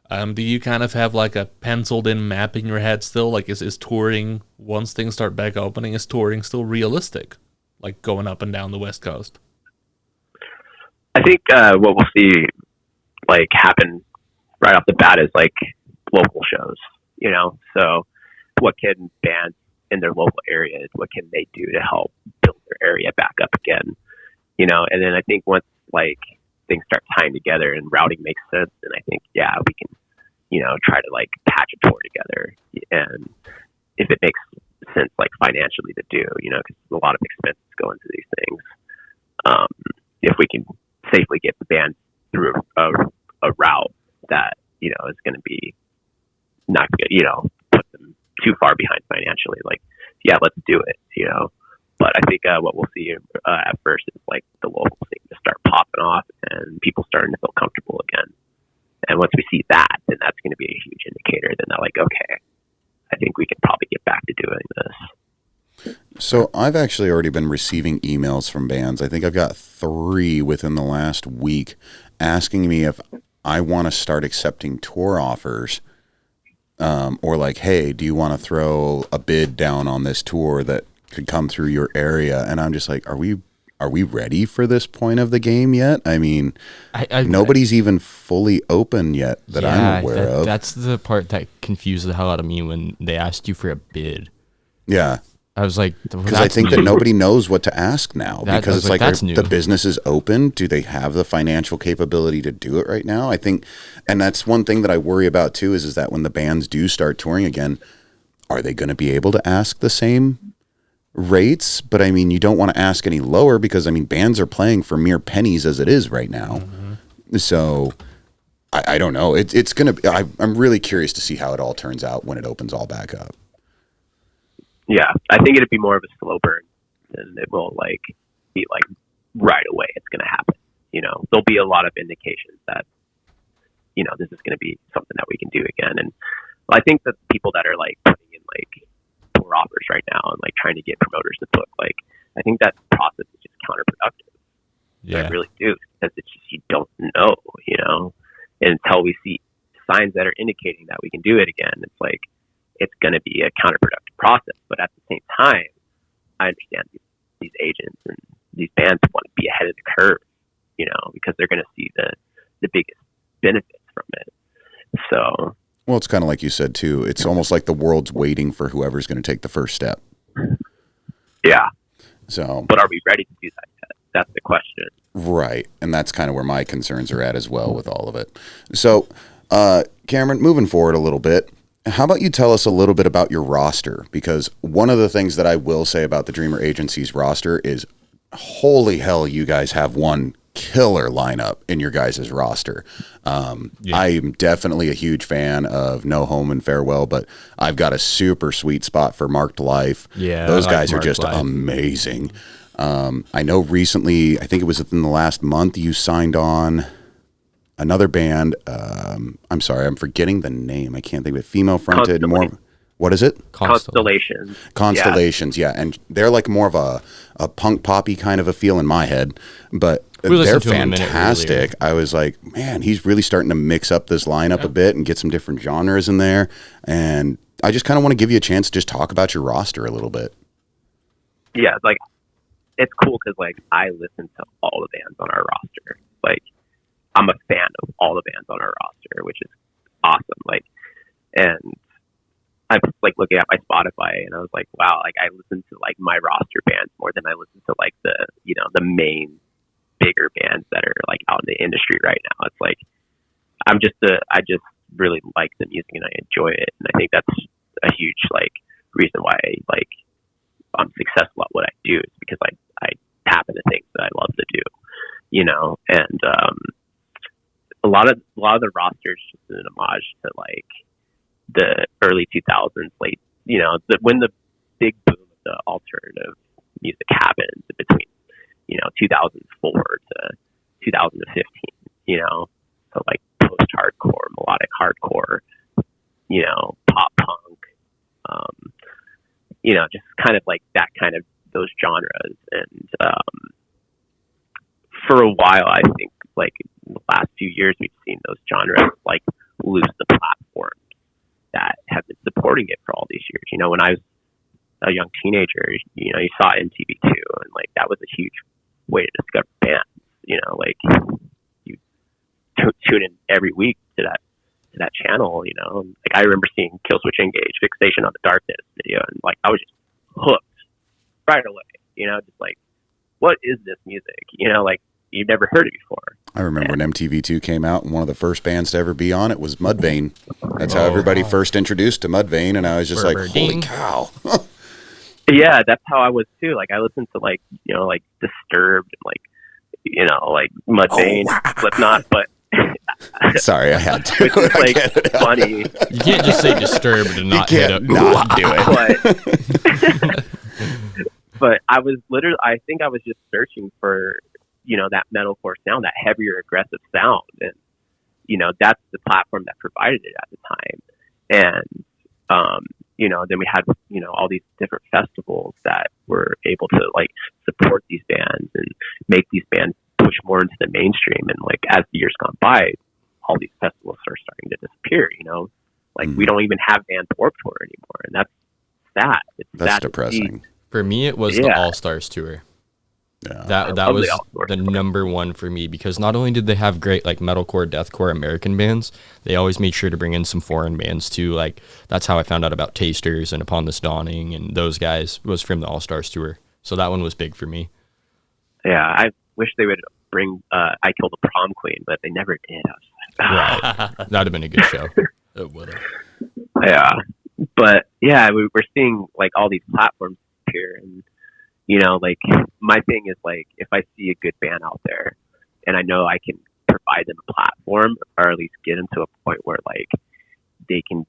Do you kind of have like a penciled in map in your head still? Like is touring, once things start back opening, is touring still realistic? Like going up and down the West Coast? I think what we'll see like happen right off the bat is like local shows, so what can bands in their local areas, what can they do to help build their area back up again? And then I think once like things start tying together and routing makes sense, then I think, we can, try to like patch a tour together. And if it makes sense, like financially to do, because a lot of expenses go into these things. If we can safely get the band through a route that, is going to be not good, put them too far behind financially, like, let's do it, But I think what we'll see at first is like the local thing to start popping off and people starting to feel comfortable again. And once we see that, then that's going to be a huge indicator. Then they're like, okay, I think we can probably get back to doing this. So I've actually already been receiving emails from bands. I think I've got 3 within the last week asking me if I want to start accepting tour offers. Or like, hey, do you want to throw a bid down on this tour that could come through your area? And I'm just like, are we ready for this point of the game yet? I mean, nobody's even fully open yet that I'm aware of. That's the part that confused the hell out of me when they asked you for a bid. Yeah. I was like, because I think that nobody knows what to ask now, because it's like the business is open. Do they have the financial capability to do it right now? I think, and that's one thing that I worry about too, is that when the bands do start touring again, are they going to be able to ask the same rates, but I mean, you don't want to ask any lower because I mean, bands are playing for mere pennies as it is right now. So I don't know. It's going to be, I'm really curious to see how it all turns out when it opens all back up. Yeah. I think it'd be more of a slow burn than it will like be like right away. It's going to happen. You know, there'll be a lot of indications that, you know, this is going to be something that we can do again. And I think that people that are like putting in like poor offers right now and like trying to get promoters to book, like, I think that process is just counterproductive. Yeah. I really do, because it's just, you don't know, you know, and until we see signs that are indicating that we can do it again, it's like, it's going to be a counterproductive process. But at the same time, I understand these agents and these bands want to be ahead of the curve, you know, because they're going to see the biggest benefits from it. So, well, it's kind of like you said too. It's almost like the world's waiting for whoever's going to take the first step. Yeah. So, but are we ready to do that yet? That's the question. Right. And that's kind of where my concerns are at as well with all of it. So, Cameron, moving forward a little bit, how about you tell us a little bit about your roster? Because one of the things that I will say about the Dreamer Agency's roster is, holy hell, you guys have one killer lineup in your guys' roster. I'm definitely a huge fan of No Home and Farewell, but I've got a super sweet spot for Marked Life. Yeah, those I like guys are Marked just Life. Amazing. I know recently, I think it was within the last month, you signed on another band. I'm sorry, I'm forgetting the name. I can't think of it. Female fronted, more. What is it? Constellations. Constellations, yeah. And they're like more of a punk poppy kind of a feel in my head, but We they're listened to 'em a minute fantastic. I was like, man, he's really starting to mix up this lineup a bit and get some different genres in there. And I just kind of want to give you a chance to just talk about your roster a little bit. Yeah, like, it's cool because like I listen to all the bands on our roster. Like, I'm a fan of all the bands on our roster, which is awesome. Like, and I was like looking at my Spotify and I was like, wow, like I listen to like my roster bands more than I listen to like the, you know, the main bigger bands that are like out in the industry right now. It's like, I just really like the music and I enjoy it. And I think that's a huge like reason why like I'm successful at what I do, is because I tap into things that I love to do, you know, and, a lot of the rosters just an homage to like the early 2000s, late, you know, when the big boom of the alternative music happened between, you know, 2004 to 2015, you know, so like post-hardcore, melodic hardcore, you know, pop punk, you know, just kind of like that kind of those genres. And for a while, I think like in the last few years, we've seen those genres like lose the platforms that have been supporting it for all these years. You know, when I was a young teenager, you know, you saw MTV2, and like that was a huge way to discover bands. You know, like you tune in every week to that channel. You know, like I remember seeing Killswitch Engage, Fixation on the Darkness video, and like I was just hooked right away. You know, just like, what is this music? You know, like you've never heard it before. I remember when MTV2 came out, and one of the first bands to ever be on it was Mudvayne. That's how everybody first introduced to Mudvayne, and I was just like, holy cow. Yeah, that's how I was too. Like I listened to like, you know, like Disturbed and like, you know, like Mudvayne, Slipknot, but sorry, I had to. Which is like funny. You can't just say Disturbed and not hit it. Not do it. But I was literally, I think I was just searching for, you know, that metalcore sound, that heavier, aggressive sound. And, you know, that's the platform that provided it at the time. And, you know, then we had, you know, all these different festivals that were able to like support these bands and make these bands push more into the mainstream. And like, as the years gone by, all these festivals are starting to disappear, you know, like we don't even have Band Warped Tour anymore. And that's sad. That's depressing. For me, it was the All-Stars tour. Yeah. That was the number one for me, because not only did they have great like metalcore, deathcore American bands, they always made sure to bring in some foreign bands too. Like that's how I found out about Tasters and Upon This Dawning, and those guys was from the All-Stars tour. So that one was big for me. Yeah, I wish they would bring I Killed the Prom Queen, but they never did. I was like, Right. That'd have been a good show. It would have. yeah, but yeah, we're seeing like all these platforms appear, and You know, like my thing is like if I see a good band out there and I know I can provide them a platform or at least get them to a point where like they can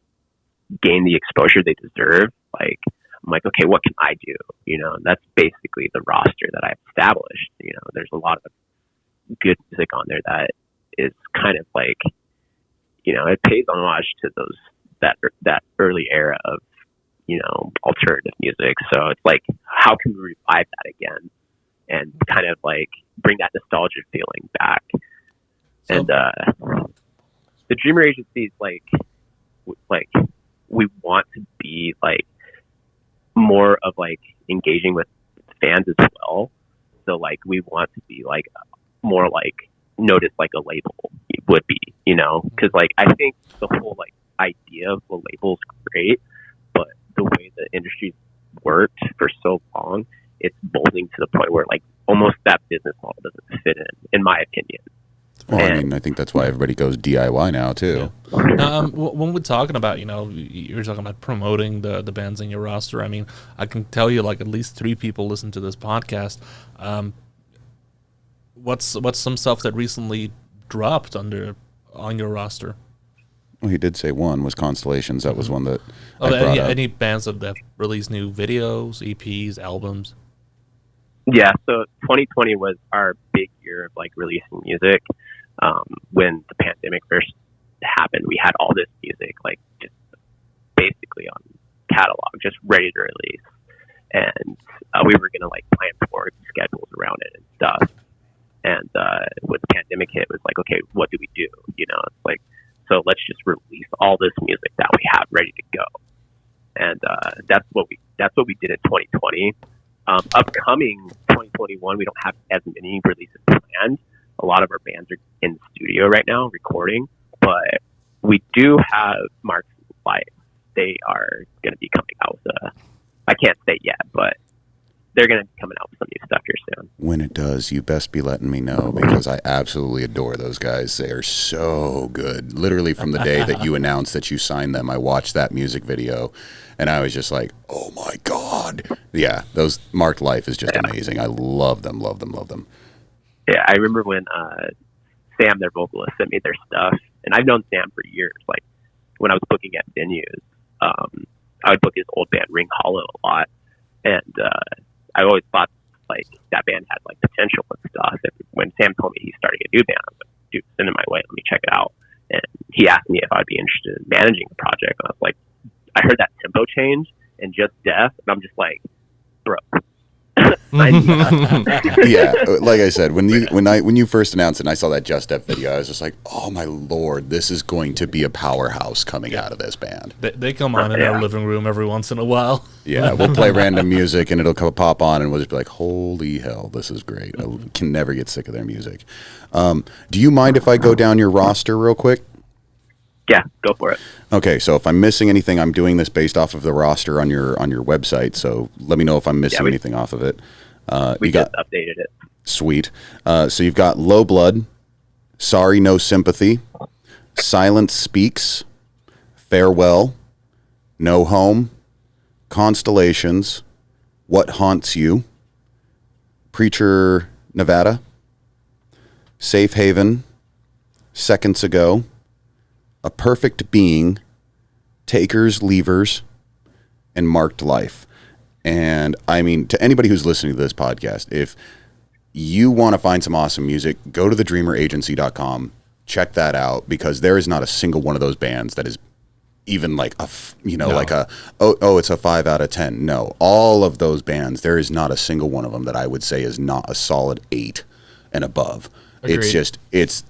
gain the exposure they deserve, like I'm like, okay, what can I do? You know, and that's basically the roster that I've established. You know, there's a lot of good music on there that is kind of like, you know, it pays homage to that early era of, you know, alternative music. So it's like, how can we revive that again and kind of like bring that nostalgia feeling back? And the Dreamer Agency is like we want to be like more of like engaging with fans as well. So like we want to be like more like noticed like a label would be, you know, because like I think the whole like idea of a label is great, but the way the industry's worked for so long, it's molding to the point where like almost that business model doesn't fit in my opinion. Well, I mean, I think that's why everybody goes DIY now too. Yeah. Now, when we're talking about, you know, you're talking about promoting the bands in your roster. I mean, I can tell you like at least 3 people listen to this podcast. What's some stuff that recently dropped on your roster? Well, he did say one was Constellations. That was one that I brought up. Any bands that have released new videos, EPs, albums? Yeah, so 2020 was our big year of like releasing music. When the pandemic first happened, we had all this music like just basically on catalog, just ready to release, and we were gonna like plan tour schedules around it and stuff. And when the pandemic hit, it was like, okay, what do we do? You know, it's like, so let's just release all this music that we have ready to go. And that's what we did in 2020. Upcoming 2021, we don't have as many releases planned. A lot of our bands are in the studio right now recording, but we do have Mark's Life. They are going to be coming out with I can't say yet, but they're going to be coming out with some new stuff here soon. When it does, you best be letting me know, because I absolutely adore those guys. They are so good. Literally from the day that you announced that you signed them, I watched that music video, and I was just like, oh my God. Yeah, those Marked Life is just amazing. I love them, love them, love them. Yeah, I remember when Sam, their vocalist, sent me their stuff, and I've known Sam for years. Like, when I was booking at venues, I would book his old band, Ring Hollow, a lot, and I always thought like that band had like potential and stuff. And when Sam told me he's starting a new band, I was like, dude, send it my way. Let me check it out. And he asked me if I'd be interested in managing the project. And I was like, I heard that tempo change and Just Death. And I'm just like, bro. Yeah, like I said, when you first announced it and I saw that Just Death video, I was just like, oh my Lord, this is going to be a powerhouse coming out of this band. They come on in our living room every once in a while. Yeah, we'll play random music and it'll pop on and we'll just be like, holy hell, this is great. I can never get sick of their music. Do you mind if I go down your roster real quick? Yeah, go for it. Okay, so if I'm missing anything, I'm doing this based off of the roster on your website. So let me know if I'm missing anything off of it. We just updated it. Sweet. So you've got Low Blood, Sorry No Sympathy, Silence Speaks, Farewell, No Home, Constellations, What Haunts You, Preacher Nevada, Safe Haven, Seconds Ago, A Perfect Being, Takers, Leavers, and Marked Life. And I mean, to anybody who's listening to this podcast, if you want to find some awesome music, go to thedreameragency.com, check that out, because there is not a single one of those bands that is even like like it's a 5 out of 10. No, all of those bands, there is not a single one of them that I would say is not a solid 8 and above. Agreed.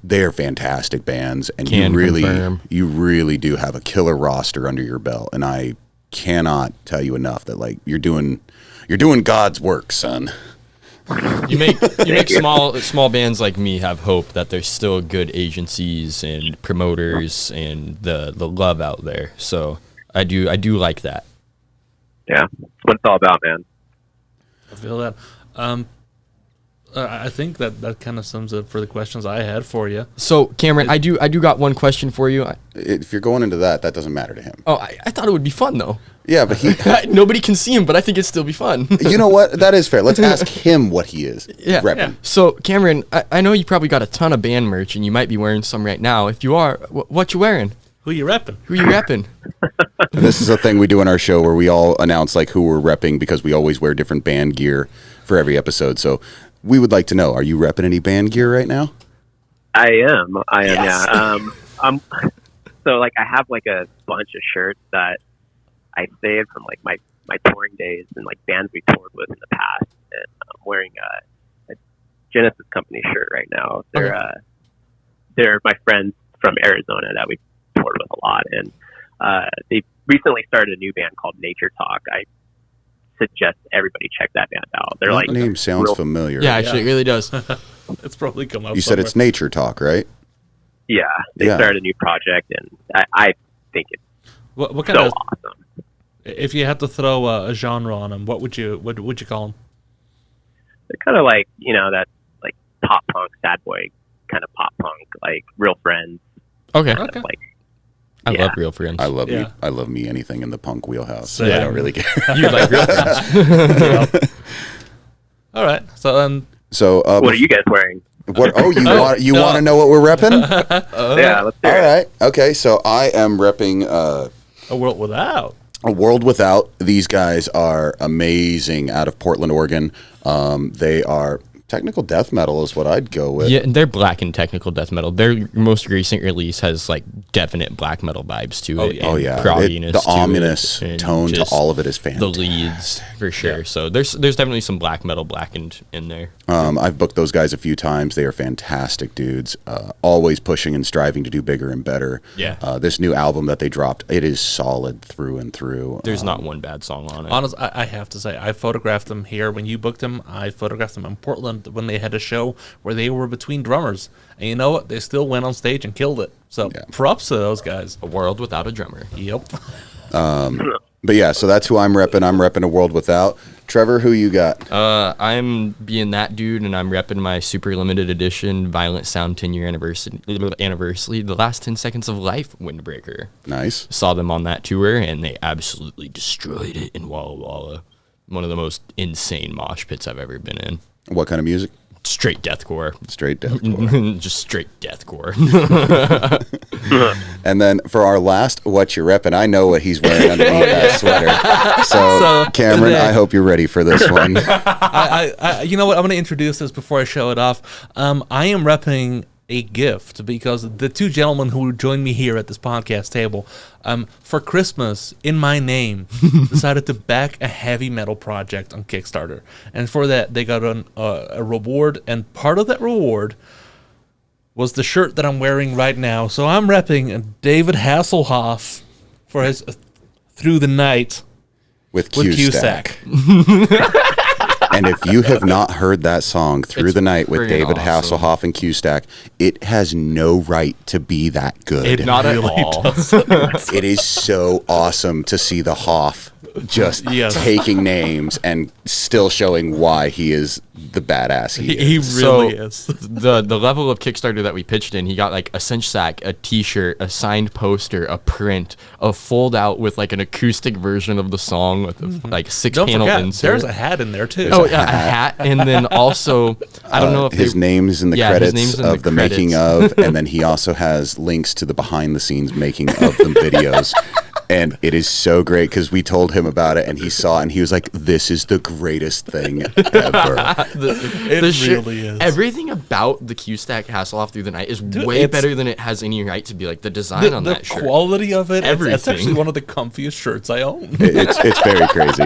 They're fantastic bands, and you really do have a killer roster under your belt, and I cannot tell you enough that like you're doing God's work, son. You make small bands like me have hope that there's still good agencies and promoters and the love out there. So I do like that. Yeah, that's what it's all about, man. I feel that. I think that kind of sums up for the questions I had for you. So, Cameron, I do got one question for you. If you're going into that doesn't matter to him. Oh, I thought it would be fun, though. Yeah, but he. Nobody can see him, but I think it'd still be fun. You know what? That is fair. Let's ask him what he is. Yeah. Repping. So, Cameron, I know you probably got a ton of band merch, and you might be wearing some right now. If you are, what you wearing? Who you repping? Who you repping? And this is a thing we do in our show where we all announce like who we're repping because we always wear different band gear for every episode. So we would like to know: are you repping any band gear right now? I am. Yes. Yeah. So like I have like a bunch of shirts that I saved from like my touring days and like bands we toured with in the past. And I'm wearing a Genesis Company shirt right now. They're my friends from Arizona that we toured with a lot, and they recently started a new band called Nature Talk. I suggest everybody check that band out. They're That name sounds familiar. Yeah, actually, it really does. It's probably come up. You said it's Nature Talk, right? Yeah, they started a new project, and I think it's what kind so of awesome. If you had to throw a genre on them, what would you call them? They're kind of like that like pop punk, sad boy kind of pop punk, like Real Friends. Okay. Kind of like I love Real Friends. I love me anything in the punk wheelhouse. So, I yeah. don't really care. You like Real Friends. All right. So So what are you guys wearing? What? Oh, you want to know what we're repping? Yeah, let's hear All it. right. Okay. So I am repping A World Without. A World Without. These guys are amazing out of Portland, Oregon. They are technical death metal is what I'd go with. Yeah, they're black and technical death metal. Their most recent release has like definite black metal vibes to it. Oh and yeah, progginess the to ominous it, and tone to just all of it is fantastic. the leads for sure. So there's definitely some black metal blackened in there. I've booked those guys a few times. They are fantastic dudes. Always pushing and striving to do bigger and better. Yeah. This new album that they dropped, it is solid through and through. There's not one bad song on it. Honestly, I have to say, I photographed them here when you booked them. I photographed them in Portland when they had a show where they were between drummers. And you know what? They still went on stage and killed it. So props to those guys. A world without a drummer. Yep. But yeah, so that's who I'm repping. I'm repping A World Without. Trevor, who you got? I'm being that dude, and I'm repping my super limited edition Violent Sound 10-year anniversary, The Last 10 Seconds of Life windbreaker. Nice. Saw them on that tour, and they absolutely destroyed it in Walla Walla. One of the most insane mosh pits I've ever been in. What kind of music? Straight deathcore. Straight deathcore. Just straight deathcore. And then for our last What You Reppin', I know what he's wearing underneath that sweater. So Cameron, I hope you're ready for this one. I you know what? I'm going to introduce this before I show it off. I am repping a gift because the two gentlemen who joined me here at this podcast table, for Christmas, in my name, decided to back a heavy metal project on Kickstarter. And for that, they got a reward, and part of that reward was the shirt that I'm wearing right now. So I'm repping David Hasselhoff for his Through the Night With with Cusack. Cusack. And if you have not heard that song Through the Night with friggin' David awesome. Hasselhoff and Cusack, it has no right to be that good. It Not at really all. It is so awesome to see the Hoff just Yes. taking names and still showing why he is the badass he is. He really is. the level of Kickstarter that we pitched in, he got like a cinch sack, a t-shirt, a signed poster, a print, a fold out with like an acoustic version of the song with a, like Don't 6-panel forget, insert. there's a hat in there too. Oh yeah, a hat, and then also I don't know if his name's in the Yeah, his credits name's in of the the making credits. of, and then he also has links to the behind the scenes making of them videos. And it is so great because we told him about it and he saw it and he was like, this is the greatest thing ever. It really is. Everything about the Q-Stack Hasselhoff Through the Night is way it's- better than it has any right to be. Like the design on the that shirt. quality of it, it's actually Everything. one of the comfiest shirts I own. It's very crazy.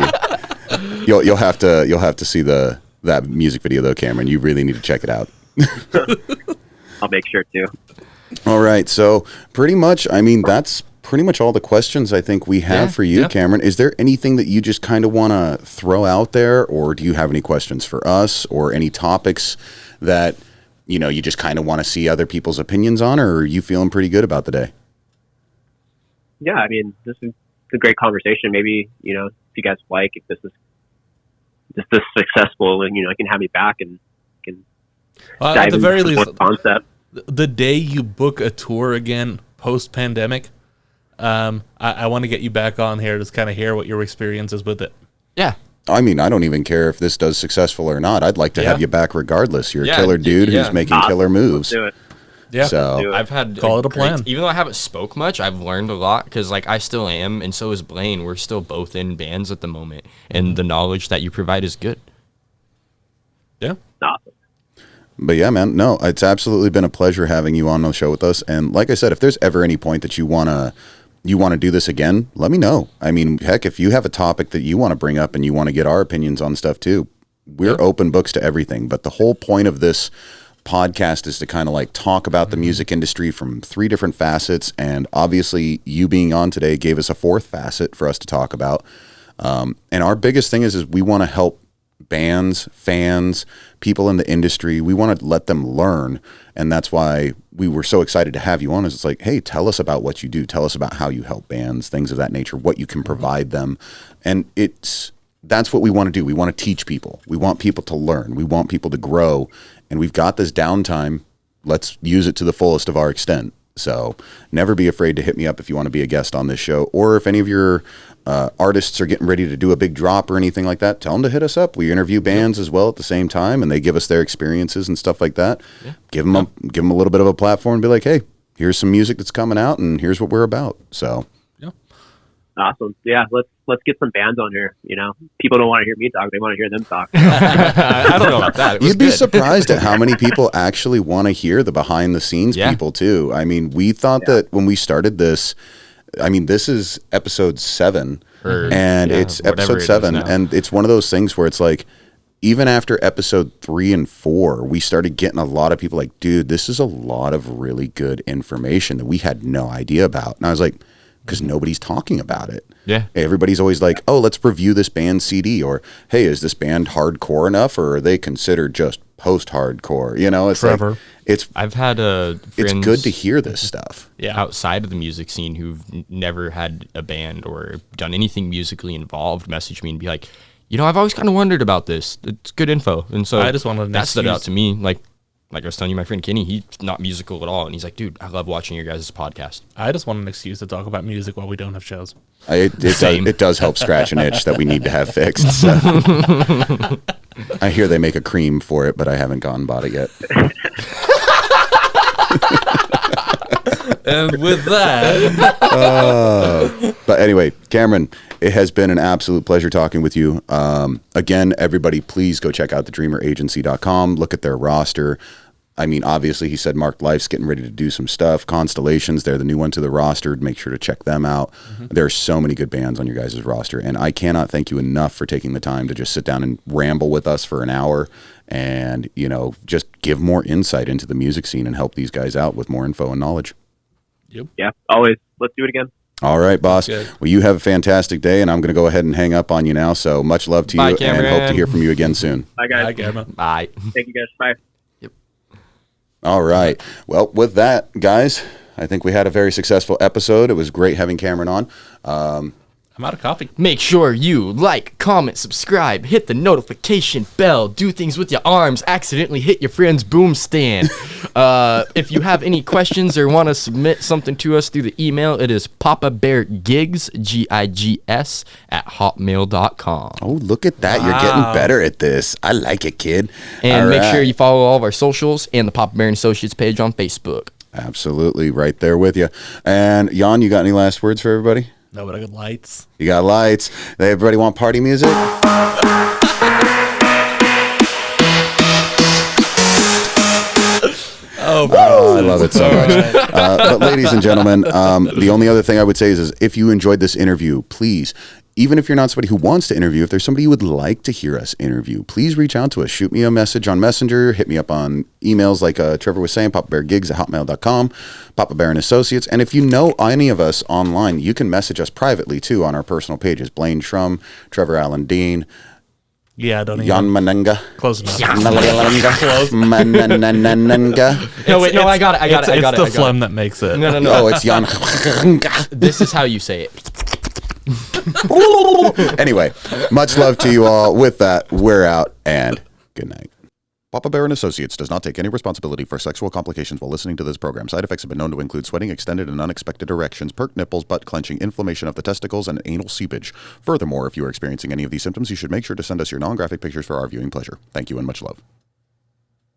You'll have to see that music video though, Cameron. You really need to check it out. I'll make sure to. All right, so pretty much, I mean, that's pretty much all the questions I think we have Yeah, for you, yeah. Cameron. Is there anything that you just kind of want to throw out there, or do you have any questions for us, or any topics that you just kind of want to see other people's opinions on, or are you feeling pretty good about the day? Yeah, I mean, this is a great conversation. Maybe, if you guys like, if this is successful, and, you can have me back and can At dive the into very some more least, concept. the day you book a tour again post-pandemic, I want to get you back on here to kind of hear what your experience is with it. Yeah. I mean, I don't even care if this does successful or not. I'd like to have you back regardless. You're a killer dude who's making killer moves. Let's do it. Yeah. So I've had Call it a plan. Even though I haven't spoke much, I've learned a lot because like I still am, and so is Blaine. We're still both in bands at the moment, and the knowledge that you provide is good. Yeah. Awesome. But yeah, man, no, it's absolutely been a pleasure having you on the show with us. And like I said, if there's ever any point that you wanna do this again, let me know. I mean, heck, if you have a topic that you want to bring up and you want to get our opinions on stuff too, we're open books to everything. But the whole point of this podcast is to kind of like talk about the music industry from 3 different facets, and obviously you being on today gave us a 4th facet for us to talk about. And our biggest thing is we want to help bands, fans, people in the industry. We want to let them learn, and that's why we were so excited to have you on. Is it's like, hey, tell us about what you do, tell us about how you help bands, things of that nature, what you can provide them. And that's what we want to do. We want to teach people. We want people to learn. We want people to grow. And we've got this downtime. Let's use it to the fullest of our extent. So never be afraid to hit me up if you want to be a guest on this show. Or if any of your artists are getting ready to do a big drop or anything like that, tell them to hit us up. We interview bands as well at the same time, and they give us their experiences and stuff like that. Yeah. Give them a little bit of a platform and be like, hey, here's some music that's coming out, and here's what we're about. So awesome. Yeah, let's get some bands on here. You know, people don't want to hear me talk; they want to hear them talk. I don't know about that. You'd be surprised at how many people actually want to hear the behind the scenes people too. I mean, we thought that when we started this, I mean, this is episode 7, and it's episode 7, and it's one of those things where it's like, even after episode 3 and 4, we started getting a lot of people like, dude, this is a lot of really good information that we had no idea about. And I was like, because nobody's talking about it. Yeah. Everybody's always like, oh, let's review this band CD, or hey, is this band hardcore enough, or are they considered just post-hardcore? You know, it's Trevor. Like, I've had it's good to hear this stuff. Yeah, outside of the music scene who've never had a band or done anything musically involved message me and be like, you know, I've always kind of wondered about this. It's good info. And so I just wanted that stood out to me. Like I was telling you, my friend Kenny, he's not musical at all. And he's like, dude, I love watching your guys' podcast. I just want an excuse to talk about music while we don't have shows. It does help scratch an itch that we need to have fixed. So. I hear they make a cream for it, but I haven't gone and bought it yet. And with that. But anyway, Cameron, it has been an absolute pleasure talking with you. Again, everybody, please go check out thedreameragency.com. Look at their roster. I mean, obviously, he said Mark Life's getting ready to do some stuff. Constellations, they're the new one to the roster. Make sure to check them out. There are so many good bands on your guys' roster, and I cannot thank you enough for taking the time to just sit down and ramble with us for an hour and, you know, just give more insight into the music scene and help these guys out with more info and knowledge. Yep. Yeah, always. Let's do it again. All right, boss. Good. Well, you have a fantastic day, and I'm going to go ahead and hang up on you now. So much love to you, Cameron. and hope to hear from you again soon. Bye, guys. Bye, Cameron. Bye. Thank you, guys. Bye. All right. Well, with that, guys, I think we had a very successful episode. It was great having Cameron on. I'm out of coffee. Make sure you like, comment, subscribe, hit the notification bell, do things with your arms, accidentally hit your friend's boom stand. If you have any questions or want to submit something to us through the email, it is papabeargigs, Gigs, @hotmail.com. Oh, look at that. You're getting better at this. I like it, kid. And All make right. sure you follow all of our socials and the Papa Bear and Associates page on Facebook. Absolutely. Right there with you. And Jan, you got any last words for everybody? No, but I got lights. You got lights. Everybody want party music? Oh, I love it so much. But ladies and gentlemen, the only other thing I would say is if you enjoyed this interview, please, even if you're not somebody who wants to interview, if there's somebody you would like to hear us interview, please reach out to us. Shoot me a message on Messenger. Hit me up on emails like Trevor was saying, papabeargigs @hotmail.com, Papa Bear and Associates. And if you know any of us online, you can message us privately too on our personal pages. Blaine Shrum, Trevor Allen Dean, Yeah, I don't even. Jan Manenga. Close enough. Manenga. No, wait, no, I got it. It's the phlegm that makes it. No. Oh, it's Jan. This is how you say it. Anyway, much love to you all. With that, we're out and good night. Papa Bear and Associates does not take any responsibility for sexual complications while listening to this program. Side effects have been known to include sweating, extended and unexpected erections, perked nipples, butt clenching, inflammation of the testicles, and anal seepage. Furthermore, if you are experiencing any of these symptoms, you should make sure to send us your non-graphic pictures for our viewing pleasure. Thank you and much love.